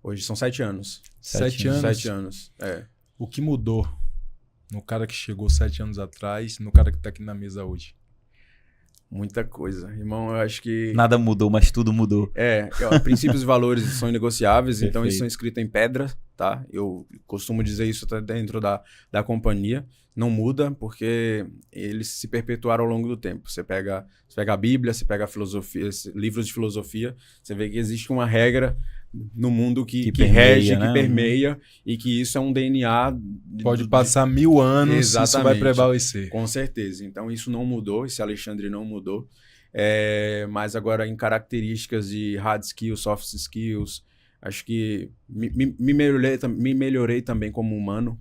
Hoje são 7 anos.
7 anos?
7 anos,
O que mudou no cara que chegou 7 anos atrás, no cara que tá aqui na mesa hoje?
Muita coisa. Irmão, eu acho que...
Nada mudou, mas tudo mudou.
Princípios e valores são inegociáveis, então eles são escritos em pedra, tá? Eu costumo dizer isso até dentro da companhia. Não muda, porque eles se perpetuaram ao longo do tempo. Você pega a Bíblia, você pega a filosofia, livros de filosofia, você vê que existe uma regra no mundo que rege, que permeia, e que isso é um DNA...
Pode passar 1000 anos, exatamente, isso vai prevalecer.
Com certeza. Então, isso não mudou, esse Alexandre não mudou. Mas agora, em características de hard skills, soft skills, acho que me melhorei também como humano.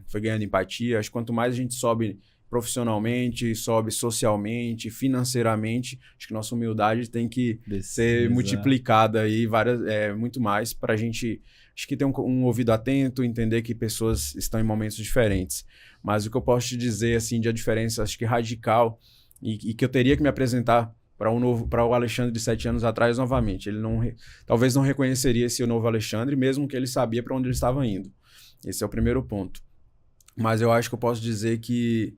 Foi ganhando empatia. Acho que quanto mais a gente sobe profissionalmente, sobe socialmente, financeiramente, acho que nossa humildade tem que ser multiplicada aí muito mais para a gente, acho que ter um ouvido atento, entender que pessoas estão em momentos diferentes. Mas o que eu posso te dizer, assim, de a diferença, acho que radical, e que eu teria que me apresentar para o Alexandre de 7 anos atrás novamente. Ele talvez não reconheceria esse novo Alexandre, mesmo que ele sabia para onde ele estava indo. Esse é o primeiro ponto. Mas eu acho que eu posso dizer que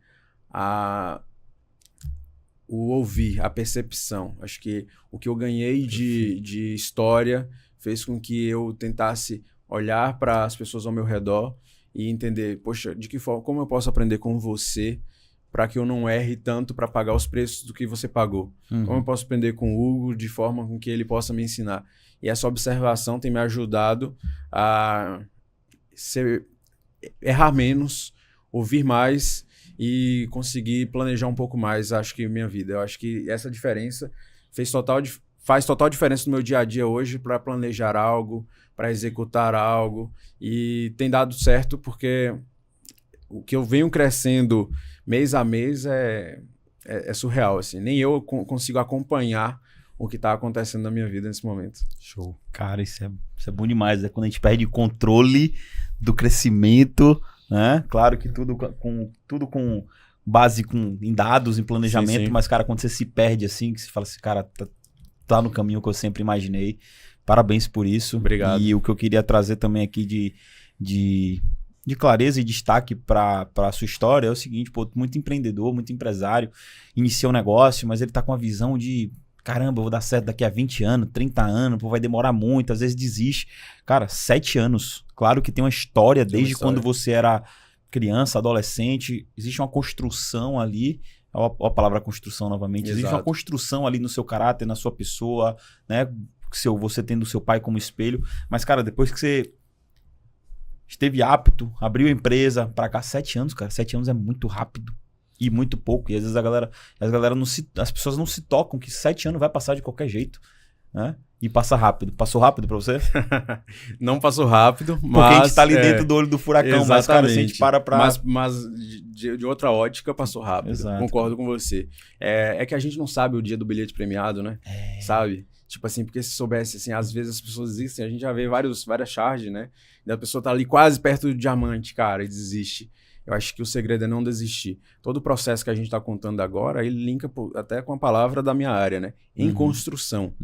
o ouvir, a percepção, acho que o que eu ganhei de história fez com que eu tentasse olhar para as pessoas ao meu redor e entender, poxa, de que forma, como eu posso aprender com você para que eu não erre tanto para pagar os preços do que você pagou? Como eu posso aprender com o Hugo de forma com que ele possa me ensinar? E essa observação tem me ajudado a errar menos, ouvir mais e conseguir planejar um pouco mais, acho que, minha vida. Eu acho que essa diferença faz total diferença no meu dia a dia hoje para planejar algo, para executar algo. E tem dado certo porque o que eu venho crescendo mês a mês é surreal, assim. Nem eu consigo acompanhar o que está acontecendo na minha vida nesse momento.
Show. Cara, isso é bom demais. É quando a gente perde controle do crescimento, né? Claro que tudo com base em dados, em planejamento,
Sim.
mas, cara, quando você se perde assim, que você fala assim, cara, tá no caminho que eu sempre imaginei. Parabéns por isso.
Obrigado.
E o que eu queria trazer também aqui de clareza e destaque para a sua história é o seguinte, pô, muito empreendedor, muito empresário, inicia um negócio, mas ele tá com a visão de, caramba, eu vou dar certo daqui a 20 anos, 30 anos, pô, vai demorar muito, às vezes desiste. Cara, 7 anos. Claro que tem uma história desde quando você era criança, adolescente, existe uma construção ali, ó a palavra construção novamente, existe uma construção ali no seu caráter, na sua pessoa, né? Você tendo o seu pai como espelho, mas, cara, depois que você esteve apto, abriu a empresa, pra cá, 7 anos, cara, 7 anos é muito rápido e muito pouco, e às vezes as pessoas não se tocam que 7 anos vai passar de qualquer jeito, né? E passa rápido. Passou rápido pra você?
Não passou rápido, mas...
Porque a gente tá ali dentro do olho do furacão,
exatamente.
mas, cara, se a gente para pra...
Mas de outra ótica, passou rápido.
Exato.
Concordo com você. É que a gente não sabe o dia do bilhete premiado, né? Sabe? Tipo assim, porque se soubesse, assim, às vezes as pessoas existem, a gente já vê várias charges, né? E a pessoa tá ali quase perto do diamante, cara, e desiste. Eu acho que o segredo é não desistir. Todo o processo que a gente está contando agora, ele linka até com a palavra da minha área, né? Em construção.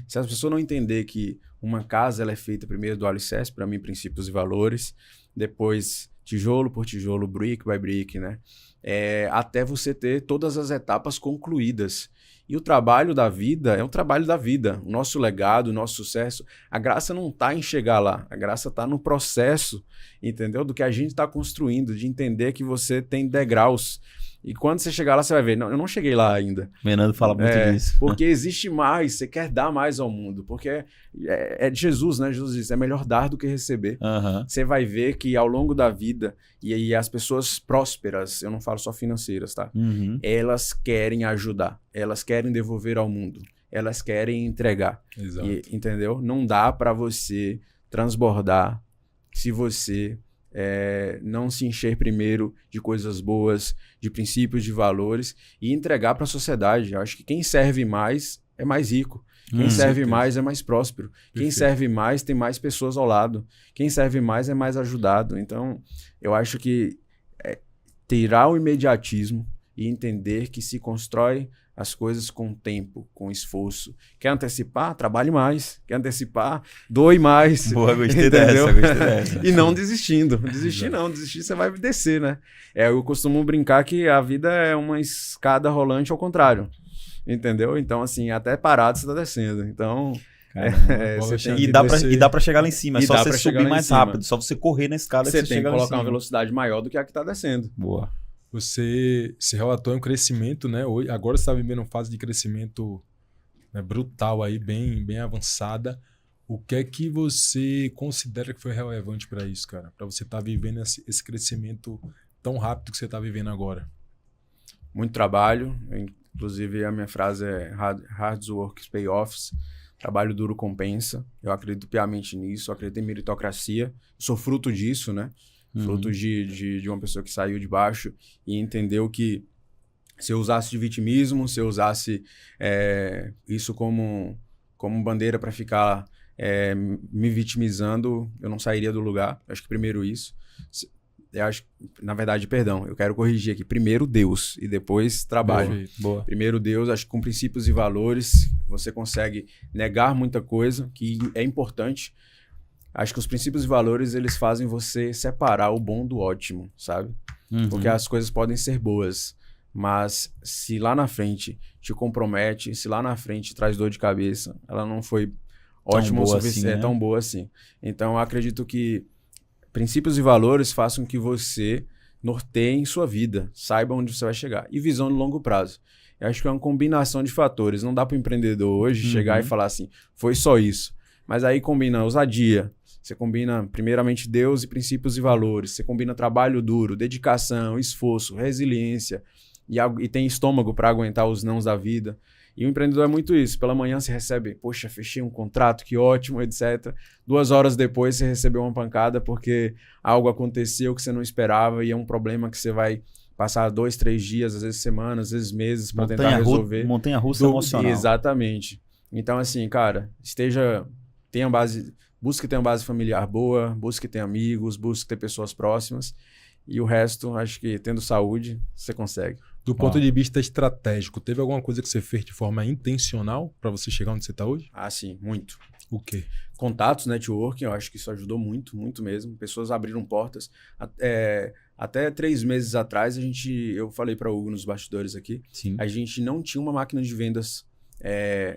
Se as pessoas não entender que uma casa ela é feita primeiro do alicerce, para mim, princípios e valores, depois tijolo por tijolo, brick by brick, né? Até você ter todas as etapas concluídas. E o trabalho da vida é o trabalho da vida. O nosso legado, o nosso sucesso. A graça não está em chegar lá. A graça está no processo, entendeu? Do que a gente está construindo, de entender que você tem degraus. E quando você chegar lá, você vai ver, não, eu não cheguei lá ainda.
Fernando fala muito disso.
Porque existe mais, você quer dar mais ao mundo. Porque é de Jesus, né? Jesus diz, é melhor dar do que receber. Você vai ver que ao longo da vida, e as pessoas prósperas, eu não falo só financeiras, tá? Elas querem ajudar, elas querem devolver ao mundo, elas querem entregar.
Exato.
Entendeu? Não dá para você transbordar se você... não se encher primeiro de coisas boas, de princípios, de valores e entregar para a sociedade. Eu acho que quem serve mais é mais rico. Quem serve mais é mais próspero. Quem serve mais tem mais pessoas ao lado. Quem serve mais é mais ajudado. Então, eu acho que tirar o imediatismo e entender que se constrói as coisas com tempo, com esforço. Quer antecipar? Trabalhe mais. Quer antecipar? Doe mais.
Boa, gostei dessa.
E não desistindo. Desistir não. Desistir você vai descer, né? Eu costumo brincar que a vida é uma escada rolante ao contrário. Entendeu? Então, assim, até parado você tá descendo. Então...
E dá pra chegar lá em cima. É só você subir mais rápido. Só você correr na escada
você tem que colocar uma velocidade maior do que a que tá descendo.
Boa.
Você se relatou um crescimento, né? Agora você está vivendo uma fase de crescimento, né, brutal aí, bem avançada. O que é que você considera que foi relevante para isso, cara? Para você estar vivendo esse crescimento tão rápido que você está vivendo agora?
Muito trabalho. Inclusive, a minha frase é hard work pay offs. Trabalho duro compensa. Eu acredito piamente nisso. Eu acredito em meritocracia. Sou fruto disso, né? Fruto de uma pessoa que saiu de baixo e entendeu que se eu usasse de vitimismo, se eu usasse isso como bandeira para ficar me vitimizando, eu não sairia do lugar. Acho que primeiro isso. Na verdade, perdão, eu quero corrigir aqui. Primeiro Deus e depois trabalho.
Boa.
Primeiro Deus, acho que com princípios e valores você consegue negar muita coisa que é importante. Acho que os princípios e valores, eles fazem você separar o bom do ótimo, sabe? Porque as coisas podem ser boas, mas se lá na frente te compromete, se lá na frente traz dor de cabeça, ela não foi ótima o suficiente,
assim,
tão boa assim. Então, eu acredito que princípios e valores façam que você norteie sua vida, saiba onde você vai chegar. E visão no longo prazo. Eu acho que é uma combinação de fatores. Não dá para o empreendedor hoje chegar e falar assim, foi só isso. Mas aí combina ousadia, você combina primeiramente Deus e princípios e valores, você combina trabalho duro, dedicação, esforço, resiliência e tem estômago para aguentar os nãos da vida. E o empreendedor é muito isso. Pela manhã você recebe, poxa, fechei um contrato, que ótimo, etc. 2 horas depois você recebeu uma pancada porque algo aconteceu que você não esperava e é um problema que você vai passar 2, 3 dias, às vezes semanas, às vezes meses para tentar resolver.
Montanha-russa emocional.
Exatamente. Então, assim, cara, busque ter uma base familiar boa, busque ter amigos, busque ter pessoas próximas E o resto, acho que tendo saúde, você consegue.
Do ponto de vista estratégico, teve alguma coisa que você fez de forma intencional para você chegar onde você está hoje?
Ah, sim, muito.
O quê?
Contatos, networking, eu acho que isso ajudou muito, muito mesmo. Pessoas abriram portas. Até 3 meses atrás, eu falei para o Hugo nos bastidores aqui,
Sim.
a gente não tinha uma máquina de vendas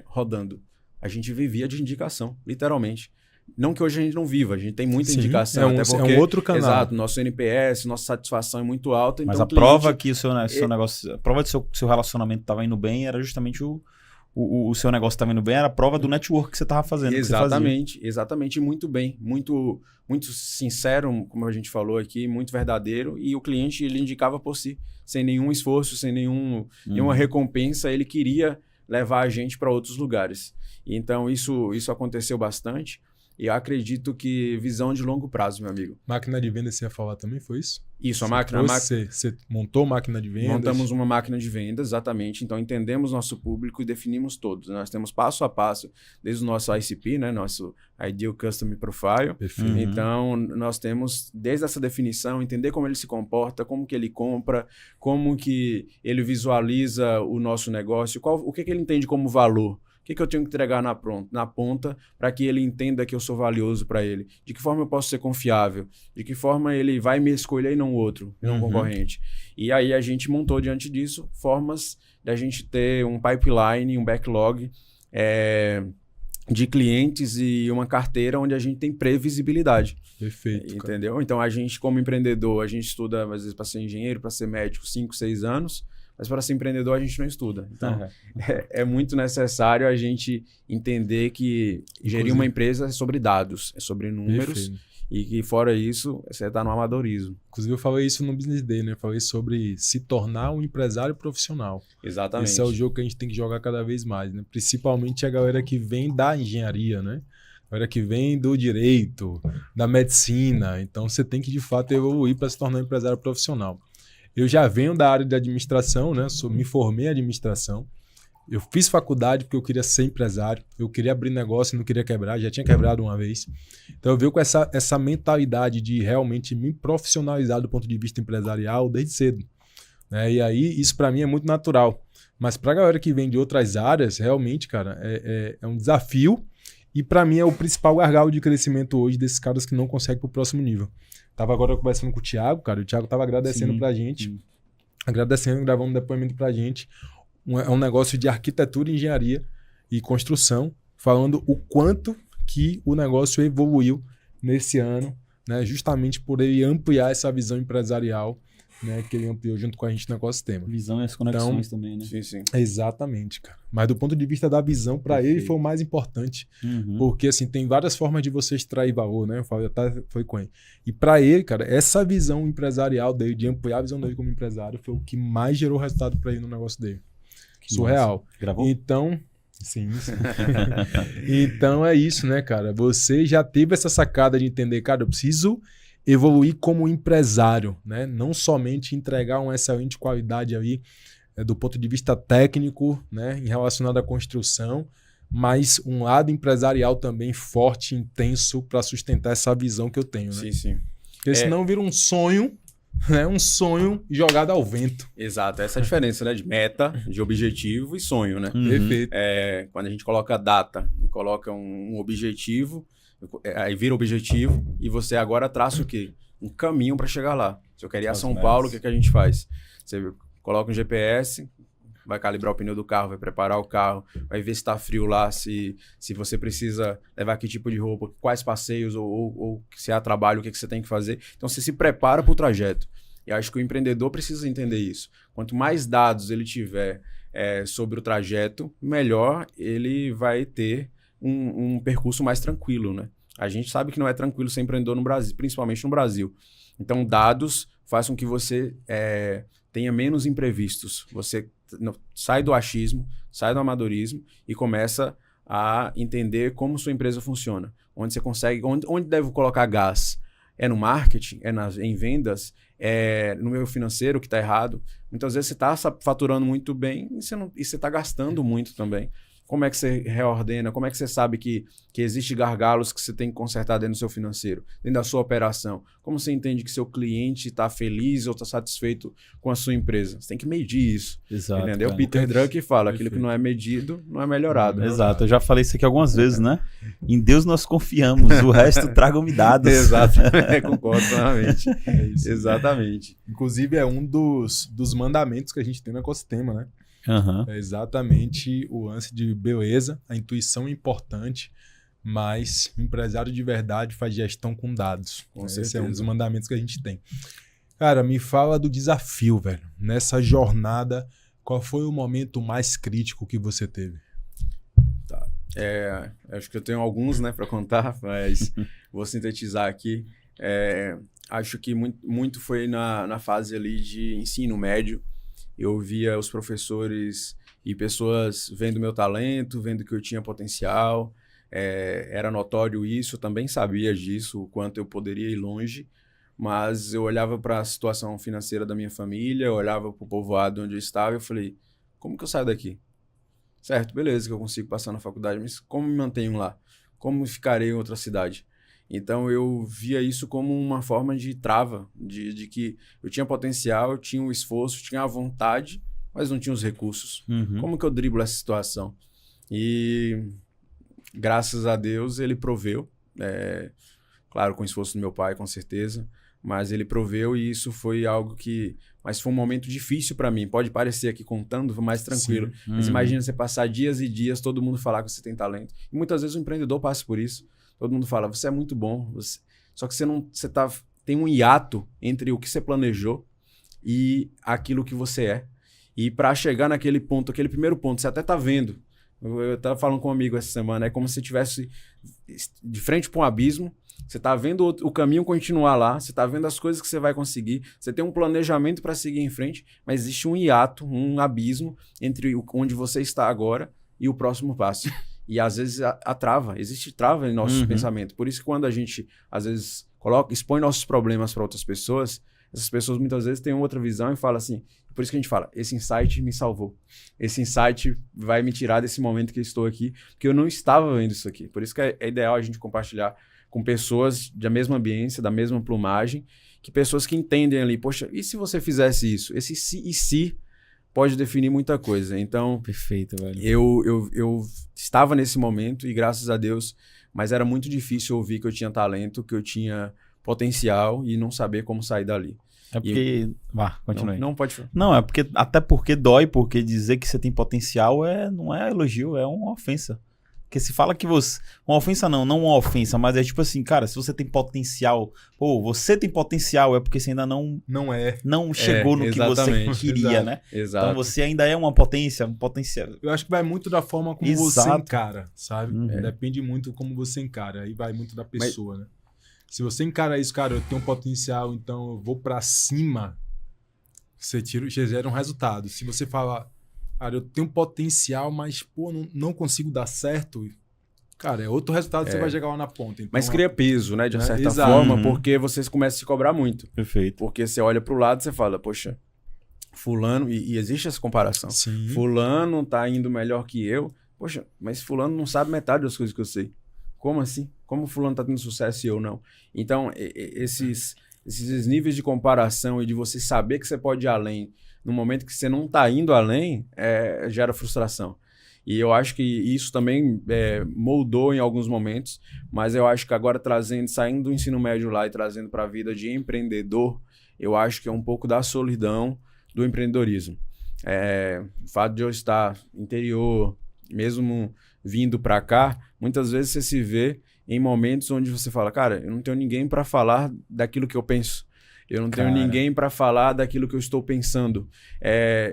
rodando. A gente vivia de indicação, literalmente. Não que hoje a gente não viva, a gente tem muita indicação.
Até porque, é um outro canal.
Exato, nosso NPS, nossa satisfação é muito alta.
Mas
então
a prova que o seu negócio, a prova de seu relacionamento estava indo bem era justamente o seu negócio estava indo bem, era a prova do network que você estava fazendo.
Exatamente, exatamente, muito bem, muito, muito sincero, como a gente falou aqui, muito verdadeiro, e o cliente ele indicava por si, sem nenhum esforço, sem nenhuma recompensa, ele queria levar a gente para outros lugares. Então isso aconteceu bastante. E eu acredito que visão de longo prazo, meu amigo.
Máquina de vendas, você ia falar também, foi isso?
Isso,
Você montou máquina de vendas?
Montamos uma máquina de vendas, exatamente. Então, entendemos nosso público e definimos todos. Nós temos passo a passo, desde o nosso ICP, né? Nosso Ideal Customer Profile.
Perfeito.
Então, nós temos, desde essa definição, entender como ele se comporta, como que ele compra, como que ele visualiza o nosso negócio, o que ele entende como valor. O que eu tenho que entregar na ponta para que ele entenda que eu sou valioso para ele? De que forma eu posso ser confiável? De que forma ele vai me escolher e não outro, e não concorrente? E aí a gente montou diante disso formas da gente ter um pipeline, um backlog de clientes e uma carteira onde a gente tem previsibilidade.
Perfeito.
Entendeu? Cara. Então a gente, como empreendedor, a gente estuda, às vezes, para ser engenheiro, para ser médico, 5, 6 anos. Mas para ser empreendedor a gente não estuda. Então, é muito necessário a gente entender que gerir uma empresa é sobre dados, é sobre números. Perfeito. E que fora isso, você está no amadorismo.
Inclusive eu falei isso no Business Day, né? Eu falei sobre se tornar um empresário profissional.
Exatamente.
Esse é o jogo que a gente tem que jogar cada vez mais, né? Principalmente a galera que vem da engenharia, né? A galera que vem do direito, da medicina. Então você tem que de fato evoluir para se tornar um empresário profissional. Eu já venho da área de administração, né? Me formei em administração. Eu fiz faculdade porque eu queria ser empresário. Eu queria abrir negócio e não queria quebrar. Já tinha quebrado uma vez. Então eu venho com essa mentalidade de realmente me profissionalizar do ponto de vista empresarial desde cedo. Né? E aí isso para mim é muito natural. Mas para a galera que vem de outras áreas, realmente, cara, é um desafio. E para mim é o principal gargalo de crescimento hoje desses caras que não conseguem para o próximo nível. Tava agora conversando com o Thiago, cara. O Thiago tava agradecendo pra gente. Agradecendo, gravando um depoimento pra gente. É um negócio de arquitetura, engenharia e construção, falando o quanto que o negócio evoluiu nesse ano, né? Justamente por ele ampliar essa visão empresarial, né? Que ele ampliou junto com a gente no ecossistema.
Visão e as conexões também, né?
Sim, sim.
Exatamente, cara. Mas do ponto de vista da visão, para ele foi o mais importante. Porque, assim, tem várias formas de você extrair valor, né? Eu falei, até foi com ele. E para ele, cara, essa visão empresarial dele, de ampliar a visão dele como empresário, foi o que mais gerou resultado para ele no negócio dele. Que surreal.
Massa. Gravou?
Então, sim. Então é isso, né, cara? Você já teve essa sacada de entender, cara, eu preciso evoluir como empresário, né? Não somente entregar uma excelente qualidade aí do ponto de vista técnico, né, em relacionado à construção, mas um lado empresarial também forte, intenso para sustentar essa visão que eu tenho, né?
Sim, sim.
Porque senão vira um sonho, né? Um sonho jogado ao vento.
Exato, essa é a diferença, né? De meta, de objetivo e sonho, né?
Perfeito.
Quando a gente coloca data e coloca um objetivo, aí vira objetivo e você agora traça o quê? Um caminho para chegar lá. Se eu queria ir a São Paulo, o que a gente faz? Você coloca um GPS, vai calibrar o pneu do carro, vai preparar o carro, vai ver se está frio lá, se você precisa levar que tipo de roupa, quais passeios ou se há trabalho, o que você tem que fazer. Então você se prepara para o trajeto. E acho que o empreendedor precisa entender isso. Quanto mais dados ele tiver sobre o trajeto, melhor ele vai ter um percurso mais tranquilo, né? A gente sabe que não é tranquilo ser empreendedor no Brasil, principalmente no Brasil. Então, dados fazem com que você tenha menos imprevistos. Você sai do achismo, sai do amadorismo e começa a entender como sua empresa funciona. Onde você consegue, onde deve colocar gás? É no marketing? É em vendas? É no meio financeiro que está errado? Muitas vezes você está faturando muito bem e você está gastando muito também. Como é que você reordena? Como é que você sabe que existem gargalos que você tem que consertar dentro do seu financeiro, dentro da sua operação? Como você entende que seu cliente está feliz ou está satisfeito com a sua empresa? Você tem que medir isso.
Exato.
Entendeu?
Cara.
Peter Drucker fala, aquilo que não é medido, não é melhorado.
Exato, eu já falei isso aqui algumas vezes, né? Em Deus nós confiamos, o resto tragam-me dados.
Exato, concordo plenamente.
É isso.
Exatamente.
Inclusive, é um dos mandamentos que a gente tem no ecossistema, né?
Uhum.
É exatamente o lance de beleza, a intuição é importante, mas empresário de verdade faz gestão com dados.
Com
Esse
certeza.
é um dos mandamentos que a gente tem. Cara, me fala do desafio, velho. Nessa jornada, qual foi o momento mais crítico que você teve?
Acho que eu tenho alguns, né, para contar, mas vou sintetizar aqui. Acho que muito foi na fase ali de ensino médio. Eu via os professores e pessoas vendo meu talento, vendo que eu tinha potencial. Era notório isso, eu também sabia disso, o quanto eu poderia ir longe. Mas eu olhava para a situação financeira da minha família, eu olhava para o povoado onde eu estava e eu falei, como que eu saio daqui? Certo, beleza que eu consigo passar na faculdade, mas como me mantenho lá? Como ficarei em outra cidade? Então eu via isso como uma forma de trava, de que eu tinha potencial, eu tinha o esforço, tinha a vontade, mas não tinha os recursos.
Uhum.
Como que eu driblo essa situação? E graças a Deus ele proveu, claro, com o esforço do meu pai, com certeza, mas ele proveu e isso foi algo que... Mas foi um momento difícil para mim. Pode parecer aqui contando, mais tranquilo.
Sim.
Mas imagina você passar dias e dias, todo mundo falar que você tem talento. E muitas vezes o empreendedor passa por isso. Todo mundo fala, você é muito bom. Só que tem um hiato entre o que você planejou e aquilo que você é. E para chegar naquele ponto, aquele primeiro ponto, você até tá vendo. Eu estava falando com um amigo essa semana, é como se você estivesse de frente para um abismo. Você está vendo o caminho continuar lá, você está vendo as coisas que você vai conseguir, você tem um planejamento para seguir em frente, mas existe um hiato, um abismo entre onde você está agora e o próximo passo. E às vezes existe trava em nossos pensamentos. Por isso que quando a gente, às vezes, expõe nossos problemas para outras pessoas, essas pessoas muitas vezes têm outra visão e falam assim, por isso que a gente fala, esse insight me salvou. Esse insight vai me tirar desse momento que eu estou aqui, porque eu não estava vendo isso aqui. Por isso que é ideal a gente compartilhar com pessoas da mesma ambiência, da mesma plumagem, que pessoas que entendem ali, poxa, e se você fizesse isso? Esse se pode definir muita coisa. Então,
Perfeito, velho.
eu estava nesse momento e graças a Deus, mas era muito difícil ouvir que eu tinha talento, que eu tinha potencial e não saber como sair dali.
É porque... continue.
Não pode falar.
Não, é porque... Até porque dói, porque dizer que você tem potencial não é elogio, é uma ofensa. Porque se fala que você... Uma ofensa não uma ofensa, mas é tipo assim, cara, se você tem potencial... Pô, você tem potencial, é porque você ainda não chegou no que você queria,
exato.
né?
Exato.
Então você ainda é um potencial.
Eu acho que vai muito da forma como você
Exato.
encara, sabe? Depende muito como você encara. Aí vai muito da pessoa, né? Se você encara isso, cara, eu tenho um potencial, então eu vou pra cima, você gera um resultado. Se você fala, cara, eu tenho potencial, mas, pô, não consigo dar certo, cara, é outro resultado que você vai chegar lá na ponta. Então,
Mas cria peso, né, de certa
exato.
forma, porque você começa a se cobrar muito.
Perfeito.
Porque você olha pro lado e você fala, poxa, fulano, e existe essa comparação.
Sim.
Fulano tá indo melhor que eu. Poxa, mas fulano não sabe metade das coisas que eu sei. Como assim? Como fulano tá tendo sucesso e eu não? Então, esses níveis de comparação e de você saber que você pode ir além no momento que você não tá indo além, gera frustração. E eu acho que isso também moldou em alguns momentos, mas eu acho que agora saindo do ensino médio lá e trazendo para a vida de empreendedor, eu acho que é um pouco da solidão do empreendedorismo. O fato de eu estar interior, mesmo vindo para cá, muitas vezes você se vê em momentos onde você fala, cara, eu não tenho ninguém para falar daquilo que eu penso. Eu não tenho ninguém para falar daquilo que eu estou pensando.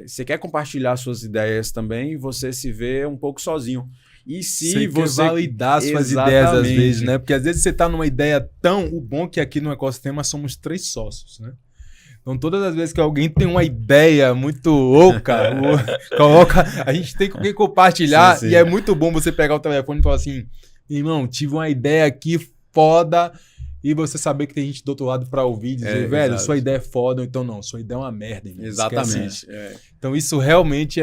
Você quer compartilhar suas ideias também, você se vê um pouco sozinho. E se você
quer validar suas ideias às vezes, né? Porque às vezes você tá numa ideia o bom que aqui no ecossistema somos 3 sócios, né? Então todas as vezes que alguém tem uma ideia muito louca, a gente tem com quem compartilhar. Sim. E é muito bom você pegar o telefone e falar assim, irmão, tive uma ideia aqui foda, E você saber que tem gente do outro lado pra ouvir e dizer, velho, sua ideia é foda, ou então não, sua ideia é uma merda. Irmão.
Exatamente.
Então isso realmente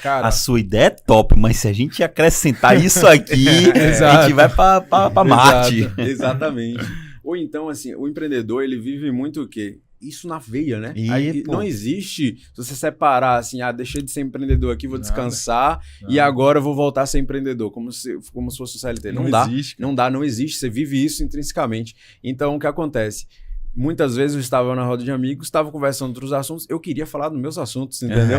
cara...
A sua ideia é top, mas se a gente acrescentar isso aqui, a gente vai pra Marte.
Exatamente. Ou então, assim, o empreendedor, ele vive muito o quê? Isso na veia, né? Aí, não existe, se você separar assim, deixei de ser empreendedor aqui, vou descansar e agora vou voltar a ser empreendedor, como se fosse o CLT. Não existe, você vive isso intrinsecamente. Então, o que acontece? Muitas vezes eu estava na roda de amigos, estava conversando outros assuntos, eu queria falar dos meus assuntos, entendeu?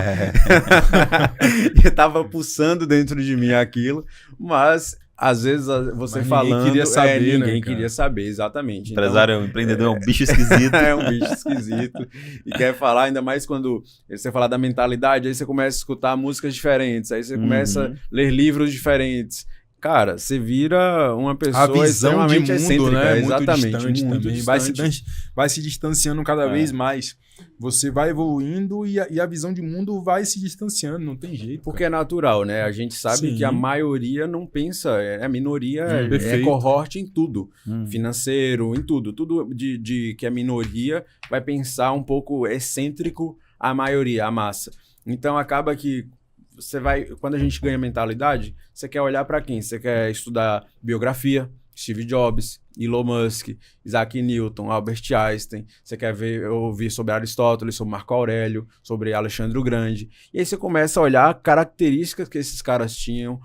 Eu estava pulsando dentro de mim aquilo, mas... Às vezes você falando...
Ninguém queria saber,
ninguém queria saber, exatamente.
Empresário, empreendedor é um bicho esquisito.
É um bicho esquisito. E quer falar, ainda mais quando você fala da mentalidade, aí você começa a escutar músicas diferentes, aí você começa a ler livros diferentes. Cara, você vira uma pessoa
a visão de mundo,
excêntrica,
né?
Exatamente.
Muito também.
Distante.
Vai se distanciando cada vez mais. Você vai evoluindo e a visão de mundo vai se distanciando, não tem jeito.
Porque é natural, né? A gente sabe que a maioria não pensa, a minoria é cohorte em tudo, financeiro, em tudo. Tudo de que a minoria vai pensar um pouco excêntrico a maioria, a massa. Então acaba que você vai, quando a gente ganha mentalidade, você quer olhar para quem? Você quer estudar biografia, Steve Jobs, Elon Musk, Isaac Newton, Albert Einstein. Você quer ouvir sobre Aristóteles, sobre Marco Aurélio, sobre Alexandre o Grande. E aí você começa a olhar características que esses caras tinham,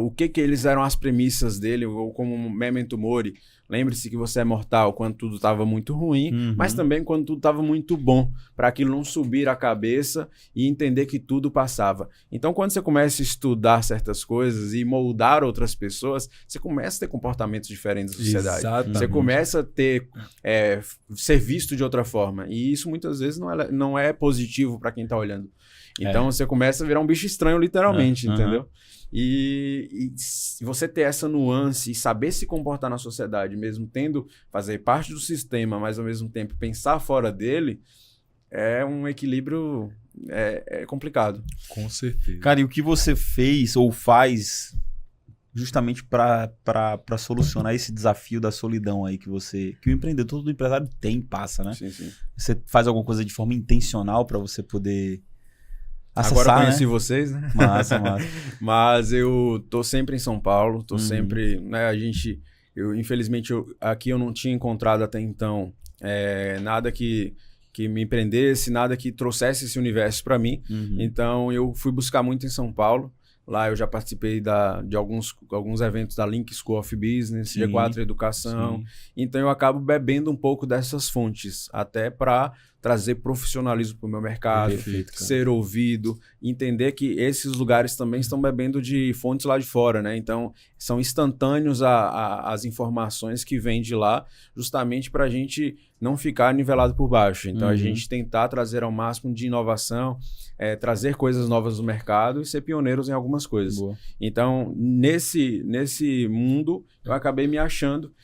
o que eles eram as premissas dele, ou como Memento Mori. Lembre-se que você é mortal quando tudo estava muito ruim, mas também quando tudo estava muito bom, para aquilo não subir a cabeça e entender que tudo passava. Então, quando você começa a estudar certas coisas e moldar outras pessoas, você começa a ter comportamentos diferentes na sociedade.
Exatamente.
Você começa a ter, ser visto de outra forma. E isso muitas vezes não é positivo para quem está olhando. Então, você começa a virar um bicho estranho, literalmente, entendeu? E você ter essa nuance e saber se comportar na sociedade, mesmo fazer parte do sistema, mas ao mesmo tempo pensar fora dele, é um equilíbrio complicado.
Com certeza.
Cara, e o que você fez ou faz justamente para solucionar esse desafio da solidão aí que o empreendedor, todo empresário passa, né?
Sim, sim.
Você faz alguma coisa de forma intencional para você poder acessar,
agora eu conheci
né?
vocês, né?
Massa.
Mas eu tô sempre em São Paulo, tô sempre, né, infelizmente, aqui eu não tinha encontrado até então nada que me empreendesse, nada que trouxesse esse universo para mim. Então eu fui buscar muito em São Paulo. Lá eu já participei de alguns eventos da Link School of Business, G4 Educação. Então eu acabo bebendo um pouco dessas fontes, até para trazer profissionalismo para o meu mercado, ser ouvido, entender que esses lugares também estão bebendo de fontes lá de fora, né? Então são instantâneos as informações que vêm de lá, justamente para a gente não ficar nivelado por baixo. Então a gente tentar trazer ao máximo de inovação, trazer coisas novas no mercado e ser pioneiros em algumas coisas. Boa. Então, nesse mundo, eu acabei me achando.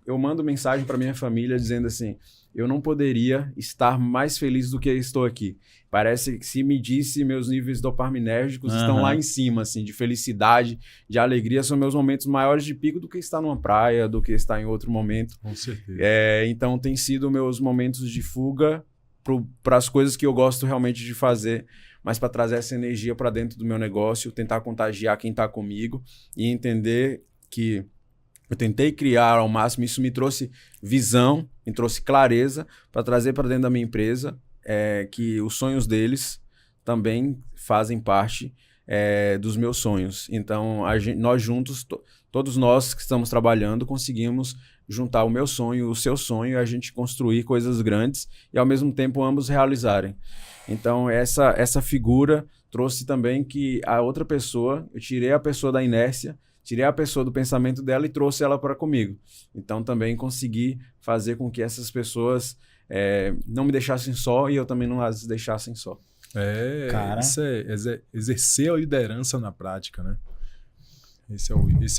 Eu mando mensagem para minha família dizendo assim, eu não poderia estar mais feliz do que estou aqui. Parece que se medisse, meus níveis dopaminérgicos estão lá em cima, assim, de felicidade, de alegria. São meus momentos maiores de pico do que estar numa praia, do que estar em outro momento.
Com certeza.
Então, tem sido meus momentos de fuga para as coisas que eu gosto realmente de fazer, mas para trazer essa energia para dentro do meu negócio, tentar contagiar quem está comigo e entender que eu tentei criar ao máximo, isso me trouxe visão, me trouxe clareza para trazer para dentro da minha empresa que os sonhos deles também fazem parte dos meus sonhos. Então, nós juntos, todos nós que estamos trabalhando, conseguimos juntar o meu sonho, o seu sonho, e a gente construir coisas grandes e, ao mesmo tempo, ambos realizarem. Então, essa figura trouxe também que a outra pessoa, eu tirei a pessoa da inércia, tirei a pessoa do pensamento dela e trouxe ela para comigo. Então, também consegui fazer com que essas pessoas não me deixassem só e eu também não as deixassem só.
Cara, isso é exercer a liderança na prática, né? Esse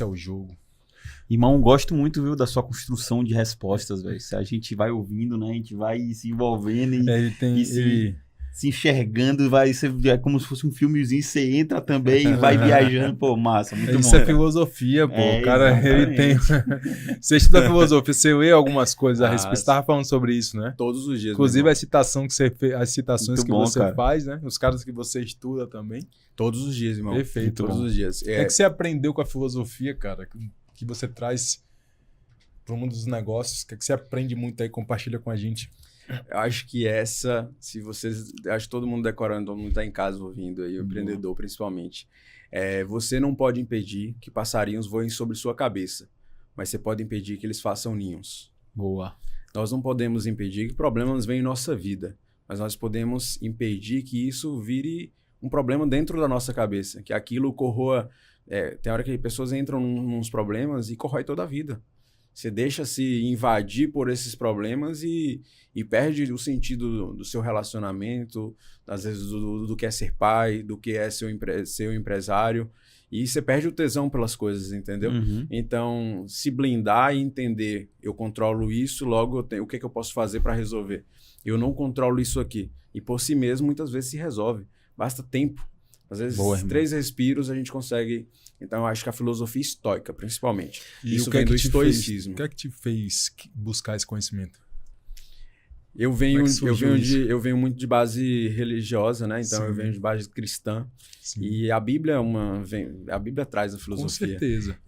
é o jogo.
Irmão, gosto muito, viu, da sua construção de respostas, velho. A gente vai ouvindo, né? A gente vai se envolvendo se enxergando, é como se fosse um filmezinho, você entra também e vai viajando, pô, massa, muito bom.
Isso é filosofia, pô. O cara, ele tem...
exatamente.
Você estuda filosofia, você lê algumas coisas a respeito. Você estava falando sobre isso, né?
Todos os dias.
Inclusive as citações
Muito
que
bom,
você
cara.
faz, né? Os caras que você estuda também.
Todos os dias, irmão.
Perfeito.
Todos os dias.
O que é que você aprendeu com a filosofia, cara? Que você traz para o mundo dos negócios? O que é que você aprende muito aí? Compartilha com a gente.
Eu acho que se vocês... Acho que todo mundo decorando, todo mundo tá em casa ouvindo aí, o empreendedor principalmente. Você não pode impedir que passarinhos voem sobre sua cabeça, mas você pode impedir que eles façam ninhos.
Boa.
Nós não podemos impedir que problemas venham em nossa vida, mas nós podemos impedir que isso vire um problema dentro da nossa cabeça, que aquilo corroa... tem hora que pessoas entram nos problemas e corrói toda a vida. Você deixa se invadir por esses problemas e perde o sentido do seu relacionamento, às vezes do que é ser pai, do que é ser empresário. E você perde o tesão pelas coisas, entendeu?
Uhum.
Então, se blindar e entender, eu controlo isso, logo o que eu posso fazer para resolver? Eu não controlo isso aqui. E por si mesmo, muitas vezes se resolve. Basta tempo. Às vezes,
Boa,
3 respiros a gente consegue... Então, eu acho que a filosofia estoica, principalmente.
E
isso
o que
vem
é
do
que te
estoicismo.
O que é que te fez buscar esse conhecimento?
Eu venho muito de base religiosa, né? Então,
Sim.
eu venho de base cristã.
Sim.
E a Bíblia a Bíblia traz a
Com
filosofia.
certeza.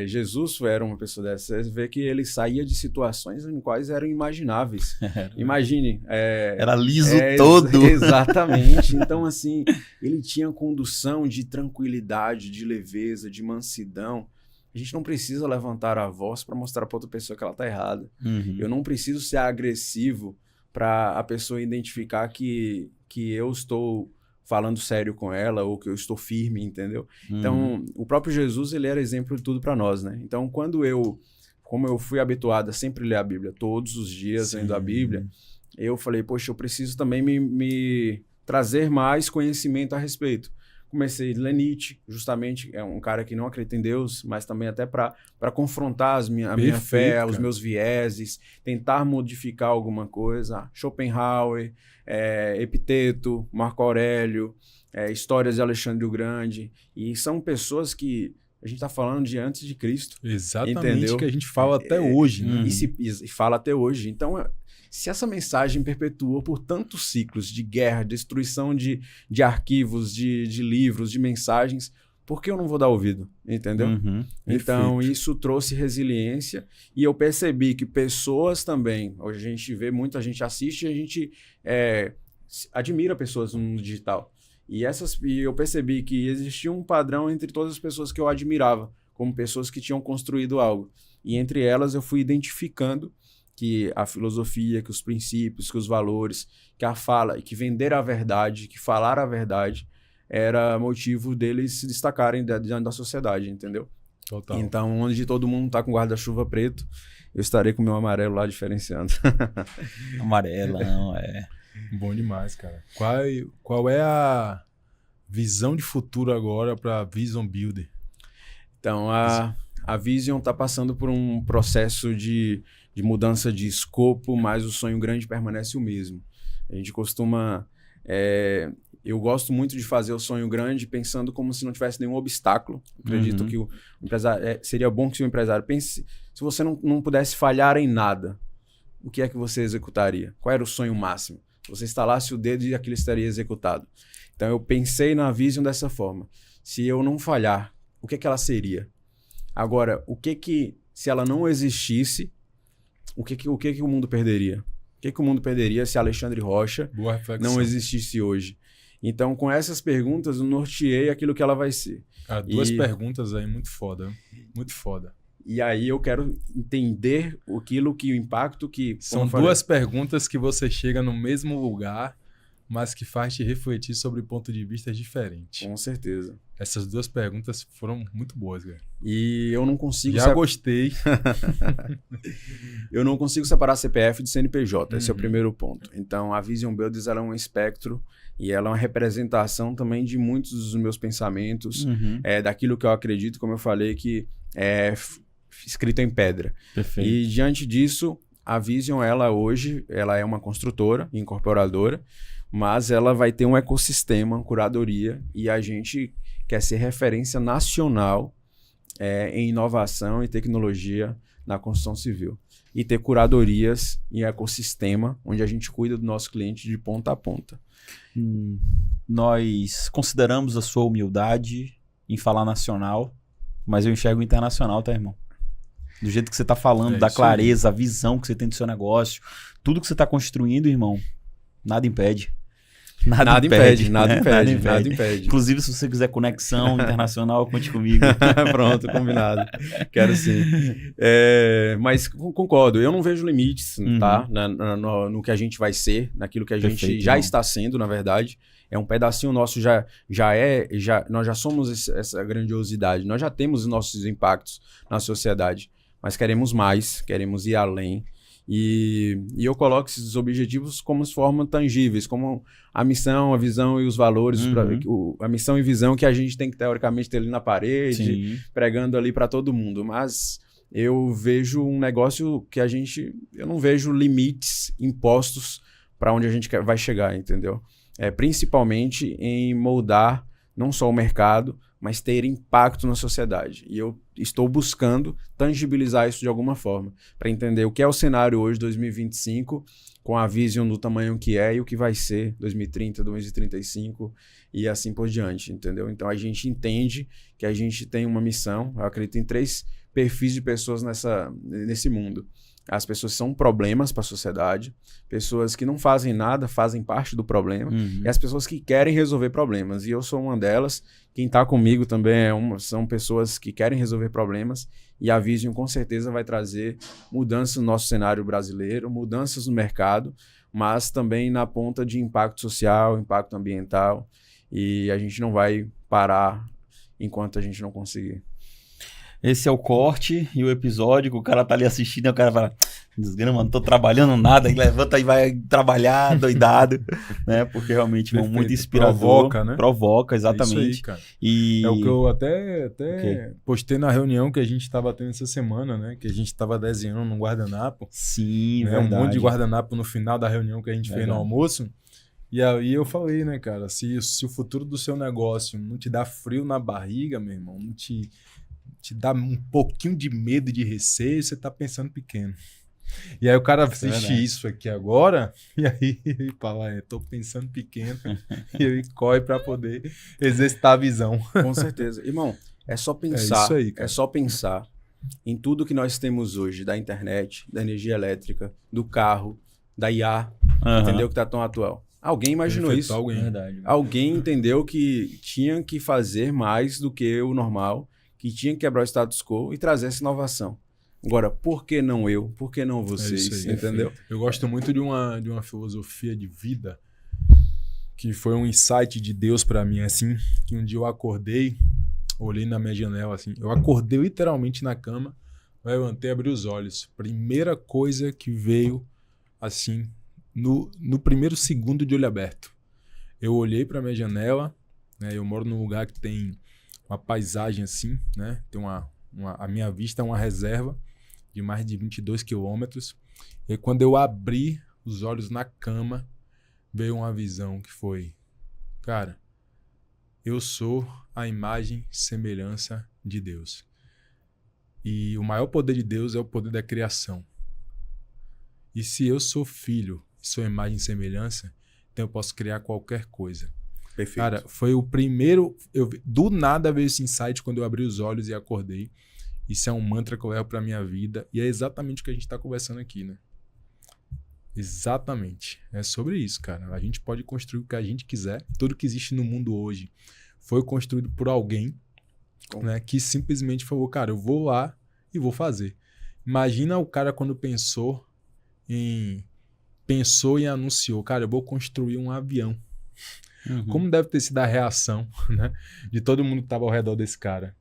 Jesus era uma pessoa dessa. Você vê que ele saía de situações em quais eram imagináveis. Imagine.
Era liso todo.
Exatamente. Então, assim, ele tinha condução de tranquilidade, de leveza, de mansidão. A gente não precisa levantar a voz para mostrar para outra pessoa que ela está errada.
Uhum.
Eu não preciso ser agressivo para a pessoa identificar que eu estou falando sério com ela ou que eu estou firme, entendeu? Então, o próprio Jesus, ele era exemplo de tudo para nós, né? Então, como eu fui habituado a sempre ler a Bíblia todos os dias, lendo a Bíblia, eu falei, poxa, eu preciso também me trazer mais conhecimento a respeito. Comecei a ler Nietzsche, justamente, é um cara que não acredita em Deus, mas também até para confrontar a minha fé, os meus vieses, tentar modificar alguma coisa. Schopenhauer, Epiteto, Marco Aurélio, histórias de Alexandre o Grande. E são pessoas que a gente está falando de antes de Cristo.
Exatamente,
entendeu?
que a gente fala até hoje. Né?
E fala até hoje. Então, se essa mensagem perpetuou por tantos ciclos de guerra, destruição de arquivos, de livros, de mensagens, por que eu não vou dar ouvido? Entendeu? Então, isso trouxe resiliência e eu percebi que pessoas também, hoje a gente vê muito, a gente assiste e a gente admira pessoas no mundo digital. E eu percebi que existia um padrão entre todas as pessoas que eu admirava, como pessoas que tinham construído algo. E entre elas eu fui identificando que a filosofia, que os princípios, que os valores, que a fala, que vender a verdade, que falar a verdade, era motivo deles se destacarem diante da sociedade, entendeu?
Total.
Então, onde todo mundo tá com guarda-chuva preto, eu estarei com o meu amarelo lá diferenciando.
Amarela, não,
Bom demais, cara. Qual é a visão de futuro agora para Vision Builder?
Então, a Vision está passando por um processo de mudança de escopo, mas o sonho grande permanece o mesmo. A gente costuma... eu gosto muito de fazer o sonho grande pensando como se não tivesse nenhum obstáculo. Acredito que o empresário... seria bom que o empresário pense... Se você não pudesse falhar em nada, o que é que você executaria? Qual era o sonho máximo? Se você estalasse o dedo e aquilo estaria executado. Então, eu pensei na Vision dessa forma. Se eu não falhar, o que ela seria? Agora, se ela não existisse, o que o mundo perderia? O que o mundo perderia se Alexandre Rocha não existisse hoje? Então, com essas perguntas, eu norteei aquilo que ela vai ser.
Cara, duas perguntas aí muito foda. Muito foda.
E aí eu quero entender o impacto que...
São duas perguntas que você chega no mesmo lugar, mas que faz te refletir sobre ponto de vista diferente.
Com certeza.
Essas duas perguntas foram muito boas, cara.
E eu não consigo...
Já gostei.
Eu não consigo separar CPF de CNPJ. Esse é o primeiro ponto. Então, a Vision Builders, ela é um espectro e ela é uma representação também de muitos dos meus pensamentos, daquilo que eu acredito, como eu falei, que é escrito em pedra.
Perfeito.
E diante disso, a Vision, ela hoje, ela é uma construtora, incorporadora. mas ela vai ter um ecossistema, curadoria, e a gente quer ser referência nacional em inovação e tecnologia na construção civil. E ter curadorias em ecossistema, onde a gente cuida do nosso cliente de ponta a ponta.
Nós consideramos a sua humildade em falar nacional, mas eu enxergo internacional, tá, irmão? Do jeito que você tá falando, da clareza, a visão que você tem do seu negócio, tudo que você tá construindo, irmão, nada impede. Nada impede. Inclusive, se você quiser conexão internacional, conte comigo.
Pronto, combinado. Quero sim. Mas concordo, eu não vejo limites, tá? No que a gente vai ser, naquilo que a gente já está sendo, na verdade. É um pedacinho nosso, nós já somos essa grandiosidade, nós já temos os nossos impactos na sociedade, mas queremos mais, queremos ir além. E eu coloco esses objetivos como formas tangíveis, como a missão, a visão e os valores, a missão e visão que a gente tem que teoricamente ter ali na parede, pregando ali para todo mundo. Mas eu vejo um negócio que eu não vejo limites impostos para onde a gente vai chegar, entendeu? Principalmente em moldar não só o mercado, mas ter impacto na sociedade. E eu estou buscando tangibilizar isso de alguma forma, para entender o que é o cenário hoje, 2025, com a vision do tamanho que é e o que vai ser 2030, 2035 e assim por diante, entendeu? Então a gente entende que a gente tem uma missão, eu acredito em 3 perfis de pessoas nesse mundo. As pessoas são problemas para a sociedade, pessoas que não fazem nada, fazem parte do problema, e as pessoas que querem resolver problemas. E eu sou uma delas. Quem está comigo também são pessoas que querem resolver problemas, e a Vision com certeza vai trazer mudanças no nosso cenário brasileiro, mudanças no mercado, mas também na ponta de impacto social, impacto ambiental, e a gente não vai parar enquanto a gente não conseguir.
Esse é o corte e o episódio que o cara tá ali assistindo e o cara fala, desgrama, não tô trabalhando nada, e levanta e vai trabalhar doidado, né? Porque realmente é muito inspirador.
Provoca, né?
Provoca, exatamente.
É isso aí, cara. É o que eu até postei na reunião que a gente tava tendo essa semana, né? Que a gente tava desenhando um guardanapo.
Sim,
né?
verdade.
Um monte de guardanapo no final da reunião que a gente fez no almoço. E aí eu falei, né, cara, se o futuro do seu negócio não te dá frio na barriga, meu irmão, não te dá um pouquinho de medo e de receio, você tá pensando pequeno. E aí o cara assiste isso aqui agora, e aí ele fala, tô pensando pequeno, e ele corre para poder exercitar a visão.
Com certeza. Irmão, é só pensar,
isso aí, cara.
É só pensar em tudo que nós temos hoje, da internet, da energia elétrica, do carro, da IA, entendeu? Que tá tão atual. Alguém imaginou isso. Alguém entendeu que tinha que fazer mais do que o normal, que tinha que quebrar o status quo e trazer essa inovação. Agora, por que não eu? Por que não vocês? Entendeu?
Eu gosto muito de uma filosofia de vida que foi um insight de Deus para mim, assim, que um dia eu acordei, olhei na minha janela, assim, eu acordei literalmente na cama, levantei, abri os olhos. Primeira coisa que veio, assim, no primeiro segundo de olho aberto. Eu olhei para minha janela, né, eu moro num lugar que tem uma paisagem assim, né? Tem a minha vista é uma reserva de mais de 22 quilômetros. E quando eu abri os olhos na cama, veio uma visão que foi, cara, eu sou a imagem e semelhança de Deus. E o maior poder de Deus é o poder da criação. E se eu sou filho, sou imagem e semelhança, então eu posso criar qualquer coisa.
Perfeito.
Cara, foi o primeiro... do nada veio esse insight quando eu abri os olhos e acordei. Isso é um mantra que eu levo pra minha vida. E é exatamente o que a gente tá conversando aqui, né? Exatamente. É sobre isso, cara. A gente pode construir o que a gente quiser. Tudo que existe no mundo hoje foi construído por alguém, né, que simplesmente falou, cara, eu vou lá e vou fazer. Imagina o cara quando pensou e anunciou, cara, eu vou construir um avião. Como deve ter sido a reação, né, de todo mundo que estava ao redor desse cara?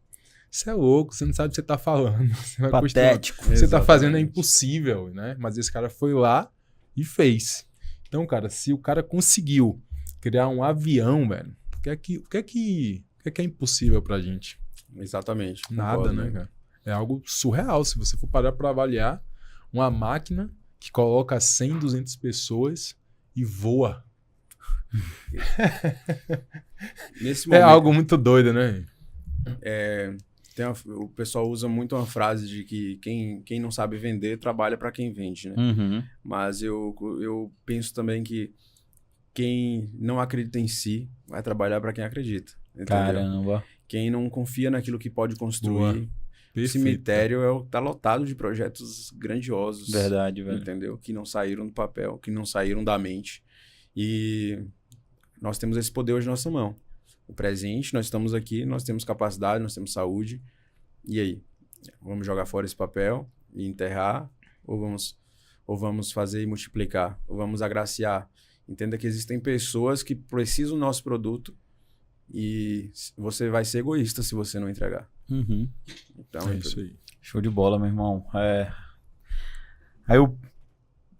Você é louco, você não sabe o que você está falando. Você vai
patético.
O que você está fazendo é impossível, né? Mas esse cara foi lá e fez. Então, cara, se o cara conseguiu criar um avião, velho, o que é impossível pra gente?
Exatamente.
Nada,
concordo,
né, cara? É algo surreal. Se você for parar para avaliar uma máquina que coloca 100, 200 pessoas e voa.
Nesse
É
momento,
algo muito doido, né?
o pessoal usa muito uma frase de que quem não sabe vender trabalha para quem vende, né?
Uhum.
Mas eu penso também que quem não acredita em si vai trabalhar para quem acredita. Entendeu?
Caramba.
Quem não confia naquilo que pode construir. O
Perfeito.
cemitério tá lotado de projetos grandiosos.
Verdade, velho.
Entendeu? Que não saíram do papel, que não saíram da mente. E nós temos esse poder hoje na nossa mão. O presente, nós estamos aqui, nós temos capacidade, nós temos saúde. E aí? Vamos jogar fora esse papel e enterrar? Ou vamos fazer e multiplicar? Ou vamos agraciar? Entenda que existem pessoas que precisam do nosso produto e você vai ser egoísta se você não entregar.
Uhum.
Então,
É isso aí.
Show de bola, meu irmão. Aí eu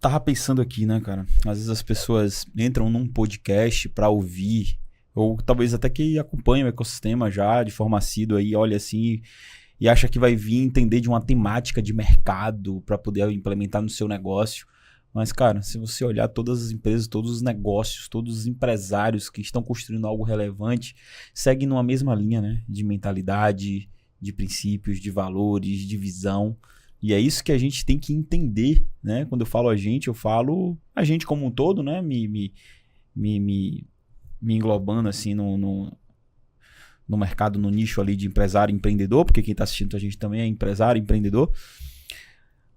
tava pensando aqui, né, cara? Às vezes as pessoas entram num podcast pra ouvir, ou talvez até que acompanham o ecossistema já de forma assídua aí, olha assim, e acha que vai vir entender de uma temática de mercado pra poder implementar no seu negócio. Mas, cara, se você olhar todas as empresas, todos os negócios, todos os empresários que estão construindo algo relevante, seguem numa mesma linha, né? De mentalidade, de princípios, de valores, de visão. E é isso que a gente tem que entender, né? Quando eu falo a gente, eu falo a gente como um todo, né? Me englobando assim no mercado, no nicho ali de empresário e empreendedor, porque quem está assistindo a gente também é empresário e empreendedor.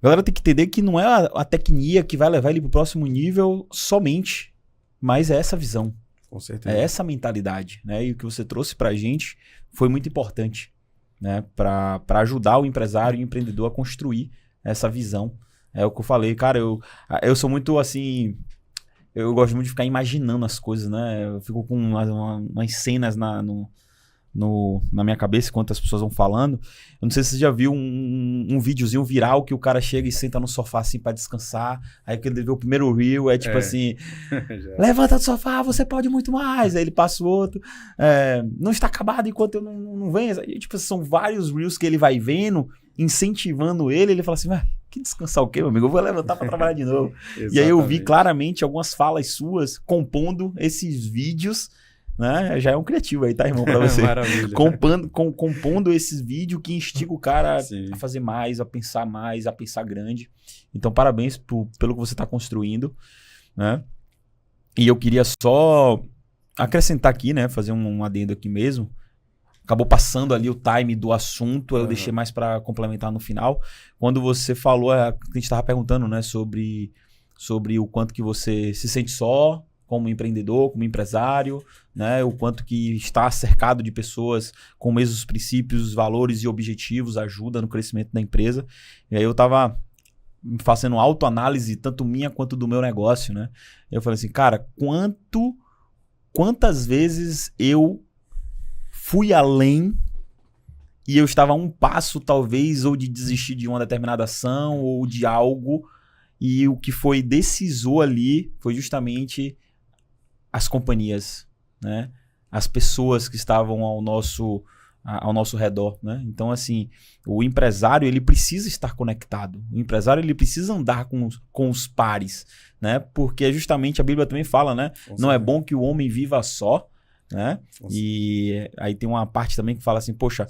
A galera tem que entender que não é a tecnia que vai levar ele pro próximo nível somente, mas é essa visão,
com certeza.
é essa mentalidade, né? E o que você trouxe pra gente foi muito importante, né? Pra ajudar o empresário e o empreendedor a construir essa visão. É o que eu falei, cara, eu sou muito assim, eu gosto muito de ficar imaginando as coisas, né? Eu fico com umas cenas na minha cabeça enquanto as pessoas vão falando. Eu não sei se você já viu um videozinho viral que o cara chega e senta no sofá assim pra descansar. Aí quando ele vê o primeiro reel, é tipo assim: levanta do sofá, você pode muito mais. Aí ele passa o outro. Não está acabado enquanto eu não venho. Aí, tipo, são vários reels que ele vai vendo, incentivando ele. Ele fala assim: que descansar o quê, meu amigo? Eu vou levantar pra trabalhar de novo. E aí eu vi claramente algumas falas suas compondo esses vídeos. Né? Já é um criativo aí, tá, irmão? Pra você.
Maravilha.
Compondo esses vídeos que instiga o cara
Sim.
a fazer mais, a pensar grande. Então, parabéns pelo que você tá construindo, né? E eu queria só acrescentar aqui, né? Fazer um adendo aqui mesmo. Acabou passando ali o time do assunto, eu deixei mais para complementar no final. Quando você falou, a gente tava perguntando, né? Sobre o quanto que você se sente só, como empreendedor, como empresário, né? O quanto que estar cercado de pessoas com os mesmos princípios, valores e objetivos ajuda no crescimento da empresa. E aí eu tava fazendo autoanálise, tanto minha quanto do meu negócio, né? Eu falei assim, cara, quantas vezes eu fui além e eu estava a um passo, talvez, ou de desistir de uma determinada ação ou de algo, e o que foi decisor ali foi justamente as companhias, né? As pessoas que estavam ao nosso redor, né? Então, assim, o empresário, ele precisa estar conectado. O empresário, ele precisa andar com os pares, né? Porque justamente a Bíblia também fala, né? Não é bom que o homem viva só, né? E aí tem uma parte também que fala assim, poxa,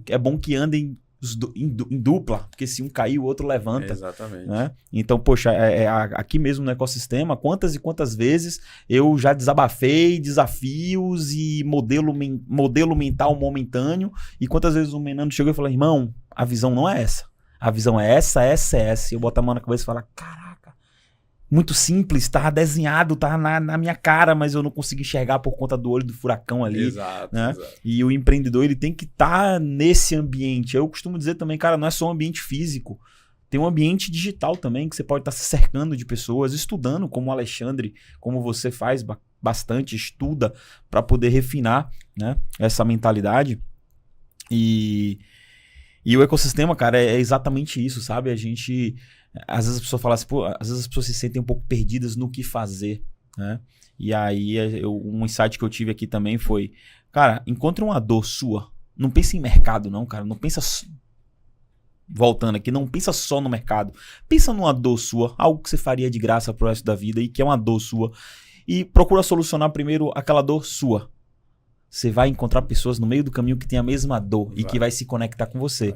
é bom que andem em dupla, porque se um cair, o outro levanta.
Exatamente.
Né? Então, poxa, aqui mesmo no ecossistema, quantas e quantas vezes eu já desabafei desafios e modelo mental momentâneo, e quantas vezes o Menano chegou e falou, irmão, a visão não é essa. A visão é essa. Eu boto a mão na cabeça e falo, caraca, muito simples, tá desenhado, tá na minha cara, mas eu não consigo enxergar por conta do olho do furacão ali.
Exato,
né?
exato.
E o empreendedor, ele tem que estar nesse ambiente. Eu costumo dizer também, cara, não é só um ambiente físico. Tem um ambiente digital também, que você pode estar se cercando de pessoas, estudando, como o Alexandre, como você faz bastante, estuda para poder refinar, né, essa mentalidade. E o ecossistema, cara, é exatamente isso, sabe? A gente... Às vezes as pessoas falam assim, pô, às vezes as pessoas se sentem um pouco perdidas no que fazer, né? E aí um insight que eu tive aqui também foi, cara, encontre uma dor sua. Não pensa em mercado não, cara. Não pensa... Voltando aqui, não pensa só no mercado. Pensa numa dor sua, algo que você faria de graça pro resto da vida e que é uma dor sua. e procura solucionar primeiro aquela dor sua. Você vai encontrar pessoas no meio do caminho que tem a mesma dor e que vai se conectar com você.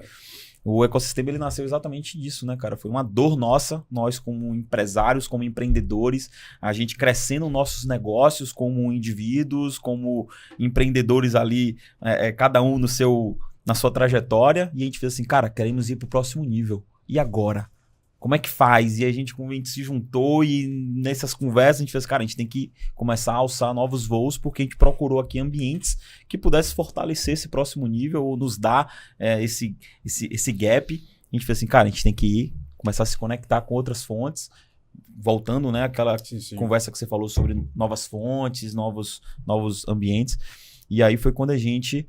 O ecossistema ele nasceu exatamente disso, né, cara? Foi uma dor nossa, nós como empresários, como empreendedores, a gente crescendo nossos negócios como indivíduos, como empreendedores ali, cada um na sua trajetória, e a gente fez assim, cara, queremos ir pro próximo nível. E agora? Como é que faz? E a gente se juntou e nessas conversas a gente fez, cara, a gente tem que começar a alçar novos voos, porque a gente procurou aqui ambientes que pudessem fortalecer esse próximo nível ou nos dar esse gap. A gente fez assim, cara, a gente tem que ir, começar a se conectar com outras fontes, voltando, né, aquela conversa que você falou sobre novas fontes, novos ambientes. E aí foi quando a gente,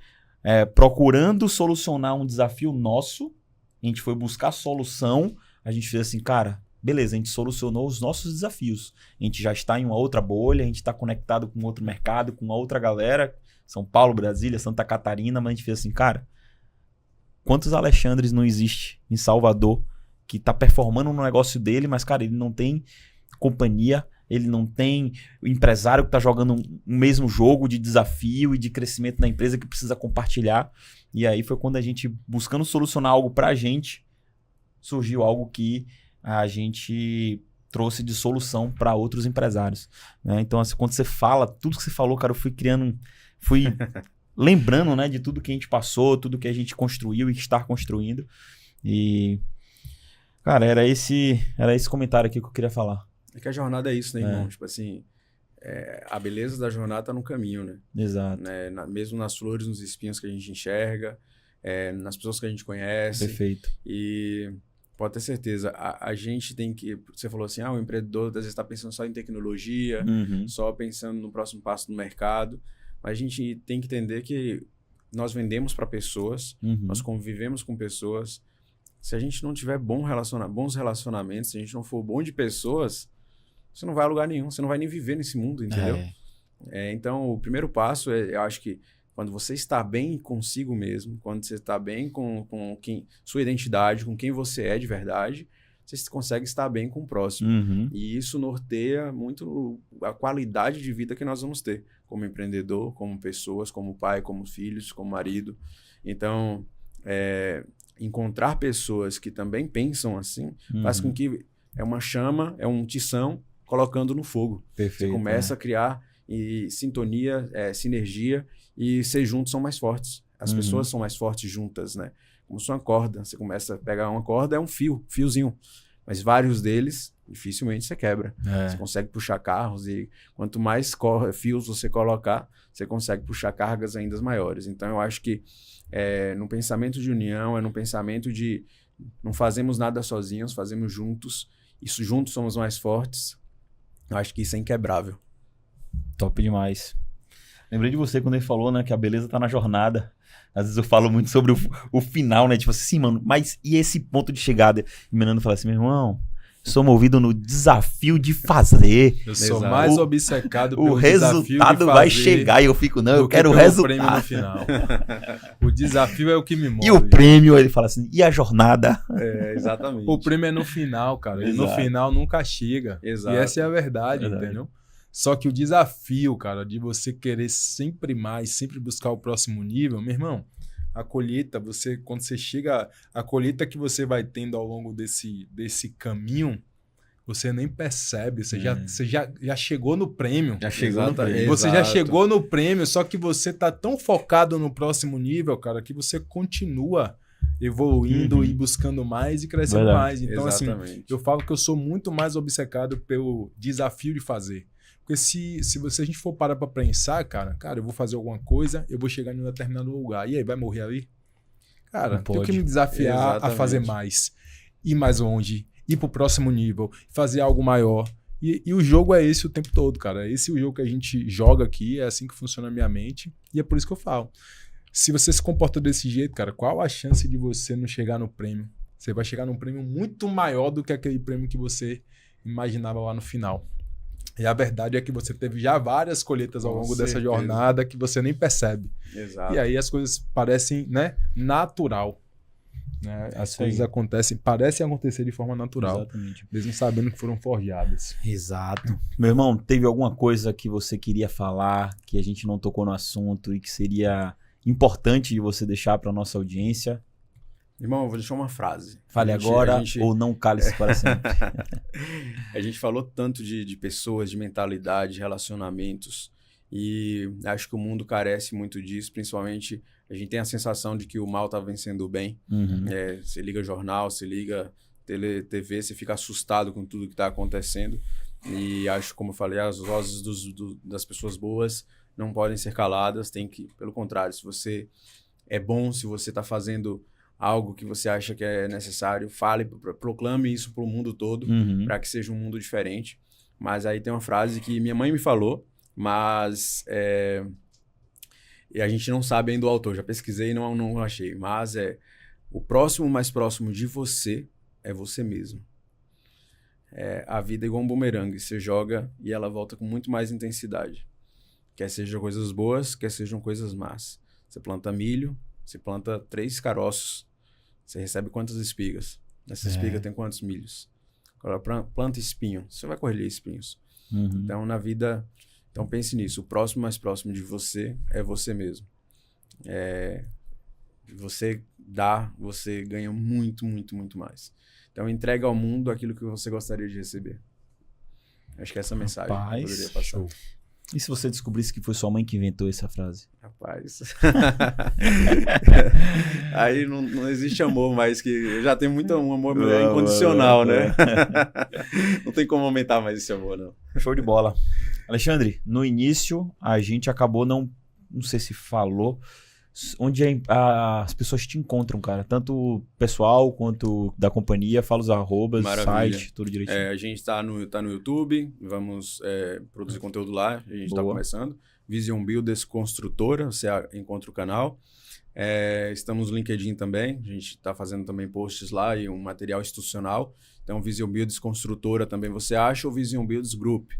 procurando solucionar um desafio nosso, a gente foi buscar solução. A gente fez assim, cara, beleza, a gente solucionou os nossos desafios. A gente já está em uma outra bolha, a gente está conectado com outro mercado, com uma outra galera, São Paulo, Brasília, Santa Catarina, mas a gente fez assim, cara, quantos Alexandres não existe em Salvador que está performando no negócio dele, mas, cara, ele não tem companhia, ele não tem o empresário que está jogando o mesmo jogo de desafio e de crescimento na empresa que precisa compartilhar. E aí foi quando a gente, buscando solucionar algo para a gente, surgiu algo que a gente trouxe de solução para outros empresários, né? Então, assim, quando você fala, tudo que você falou, cara, eu fui lembrando, né, de tudo que a gente passou, tudo que a gente construiu e está construindo. E, cara, era esse comentário aqui que eu queria falar.
É que a jornada é isso, né, irmão? Tipo assim, a beleza da jornada tá no caminho, né?
Exato.
Né? Mesmo nas flores, nos espinhos que a gente enxerga, nas pessoas que a gente conhece.
Perfeito.
E pode ter certeza, a gente tem que... Você falou assim, o empreendedor às vezes está pensando só em tecnologia, só pensando no próximo passo do mercado, mas a gente tem que entender que nós vendemos para pessoas, nós convivemos com pessoas. Se a gente não tiver bons relacionamentos, se a gente não for bom de pessoas, você não vai a lugar nenhum, você não vai nem viver nesse mundo, entendeu? Então, o primeiro passo eu acho que quando você está bem consigo mesmo, quando você está bem com sua identidade, com quem você é de verdade, você consegue estar bem com o próximo. E isso norteia muito a qualidade de vida que nós vamos ter como empreendedor, como pessoas, como pai, como filhos, como marido. Então, encontrar pessoas que também pensam assim faz com que uma chama, um tição colocando no fogo.
Perfeito,
você começa a criar sintonia, sinergia, e ser juntos são mais fortes. As pessoas são mais fortes juntas, né? Como se uma corda. Você começa a pegar uma corda, é um fiozinho. Mas vários deles, dificilmente você quebra. Você consegue puxar carros e quanto mais fios você colocar, você consegue puxar cargas ainda maiores. Então, eu acho que no pensamento de união, no pensamento de não fazemos nada sozinhos, fazemos juntos. Isso juntos somos mais fortes. Eu acho que isso é inquebrável.
Top demais. Lembrei de você quando ele falou, né, que a beleza tá na jornada. Às vezes eu falo muito sobre o final, né? Tipo assim, mano, mas e esse ponto de chegada? E meu Nando fala assim, meu irmão, sou movido no desafio de fazer.
Eu sou mais obcecado pelo
o
desafio
resultado vai chegar e eu fico, não, eu quero o resultado.
Prêmio no final. O desafio é o que me move.
E o prêmio, ele fala assim, e a jornada?
Exatamente.
O prêmio é no final, cara. E no final nunca chega.
Exato.
E essa é a verdade, entendeu? Só que o desafio, cara, de você querer sempre mais, sempre buscar o próximo nível, meu irmão, a colheita, quando você chega, a colheita que você vai tendo ao longo desse caminho, você nem percebe, você já chegou no prêmio.
Já chegou no prêmio.
Você já chegou no prêmio, só que você tá tão focado no próximo nível, cara, que você continua evoluindo e buscando mais e crescendo mais. Então,
exatamente.
Assim, eu falo que eu sou muito mais obcecado pelo desafio de fazer. Porque se a gente for parar pra pensar, cara, eu vou fazer alguma coisa, eu vou chegar em um determinado lugar. E aí, vai morrer ali? Cara, tenho que me desafiar a fazer mais. Ir mais longe, ir pro próximo nível, fazer algo maior. E o jogo é esse o tempo todo, cara. Esse é o jogo que a gente joga aqui, é assim que funciona a minha mente. E é por isso que eu falo. Se você se comporta desse jeito, cara, qual a chance de você não chegar no prêmio? Você vai chegar num prêmio muito maior do que aquele prêmio que você imaginava lá no final. E a verdade é que você teve já várias colheitas ao longo dessa jornada que você nem percebe.
Exato.
E aí as coisas parecem, né, natural. Né? As
Isso
coisas
aí.
acontecem, parecem acontecer de forma natural,
Exatamente.
mesmo sabendo que foram forjadas.
Exato. Meu irmão, teve alguma coisa que você queria falar, que a gente não tocou no assunto e que seria importante de você deixar para nossa audiência?
Irmão, eu vou deixar uma frase.
Fale agora ou não cale-se para sempre.
A gente falou tanto de pessoas, de mentalidade, de relacionamentos, e acho que o mundo carece muito disso, principalmente a gente tem a sensação de que o mal está vencendo o bem.
Uhum.
Você liga jornal, você liga TV, você fica assustado com tudo que está acontecendo, e acho, como eu falei, as vozes das pessoas boas não podem ser caladas, tem que, pelo contrário, se você é bom, se você está fazendo algo que você acha que é necessário, fale, proclame isso para o mundo todo,
Uhum.
para que seja um mundo diferente. Mas aí tem uma frase que minha mãe me falou, mas e a gente não sabe ainda o autor, já pesquisei e não achei, mas o próximo mais próximo de você é você mesmo. A vida é igual um bumerangue, você joga e ela volta com muito mais intensidade. Quer sejam coisas boas, quer sejam coisas más. Você planta milho, você planta 3 caroços, você recebe quantas espigas? Essa espiga tem quantos milhos? Agora planta espinho, você vai colher espinhos.
Uhum.
Então, na vida, pense nisso. O próximo mais próximo de você é você mesmo. Você dá, você ganha muito, muito, muito mais. Então, entrega ao mundo aquilo que você gostaria de receber. Acho que essa mensagem que eu poderia passar.
Show.
E se você descobrisse que foi sua mãe que inventou essa frase?
Rapaz. Aí não existe amor mais, que eu já tenho muito amor incondicional, né? Não tem como aumentar mais esse amor, não.
Show de bola. Alexandre, no início a gente acabou não sei se falou, onde as pessoas te encontram, cara, tanto pessoal quanto da companhia, fala os arrobas,
Maravilha.
site, tudo direitinho.
A gente tá no YouTube, vamos produzir conteúdo lá, a gente está começando. Vision Builders Construtora, você encontra o canal. Estamos no LinkedIn também, a gente está fazendo também posts lá e um material institucional. Então, Vision Builders Construtora também você acha, ou Vision Builders Group,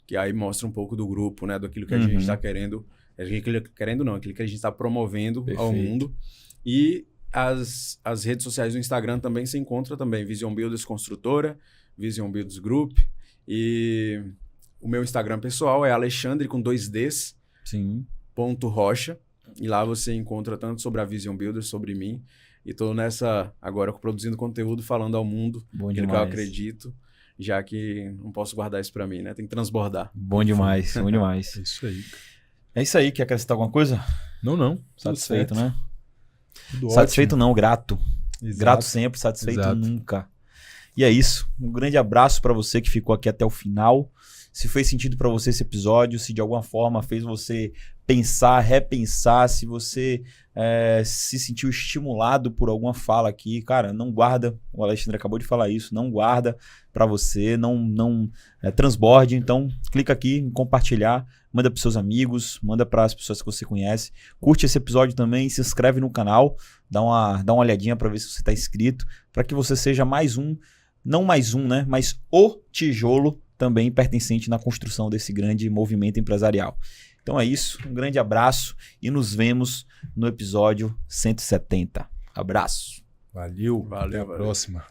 que aí mostra um pouco do grupo, né, daquilo que a gente está querendo. Querendo não, aquilo que a gente está promovendo ao mundo. E as redes sociais do Instagram também se encontra também. Vision Builders Construtora, Vision Builders Group. E o meu Instagram pessoal é Alexandre com 2 Ds.
Sim.
.rocha. E lá você encontra tanto sobre a Vision Builders, sobre mim. E estou nessa agora produzindo conteúdo, falando ao mundo aquilo que eu acredito. Já que não posso guardar isso para mim, né? Tem que transbordar.
Bom demais, bom demais.
Isso aí.
É isso aí, quer acrescentar alguma coisa?
Não.
Satisfeito, né?
Tudo
Satisfeito
ótimo.
não, grato.
Exato.
Grato sempre, satisfeito
Exato.
nunca. E é isso. Um grande abraço para você que ficou aqui até o final. Se fez sentido para você esse episódio, se de alguma forma fez você pensar, repensar, se você se sentiu estimulado por alguma fala aqui, cara, não guarda. O Alexandre acabou de falar isso. Não guarda para você, não transborde. Então, clica aqui em compartilhar, manda para seus amigos, manda para as pessoas que você conhece. Curte esse episódio também, se inscreve no canal, dá uma olhadinha para ver se você está inscrito, para que você seja mais um, não mais um, né? Mas o tijolo também pertencente na construção desse grande movimento empresarial. Então é isso, um grande abraço e nos vemos no episódio 170. Abraço.
Valeu. Até a
Valeu.
próxima.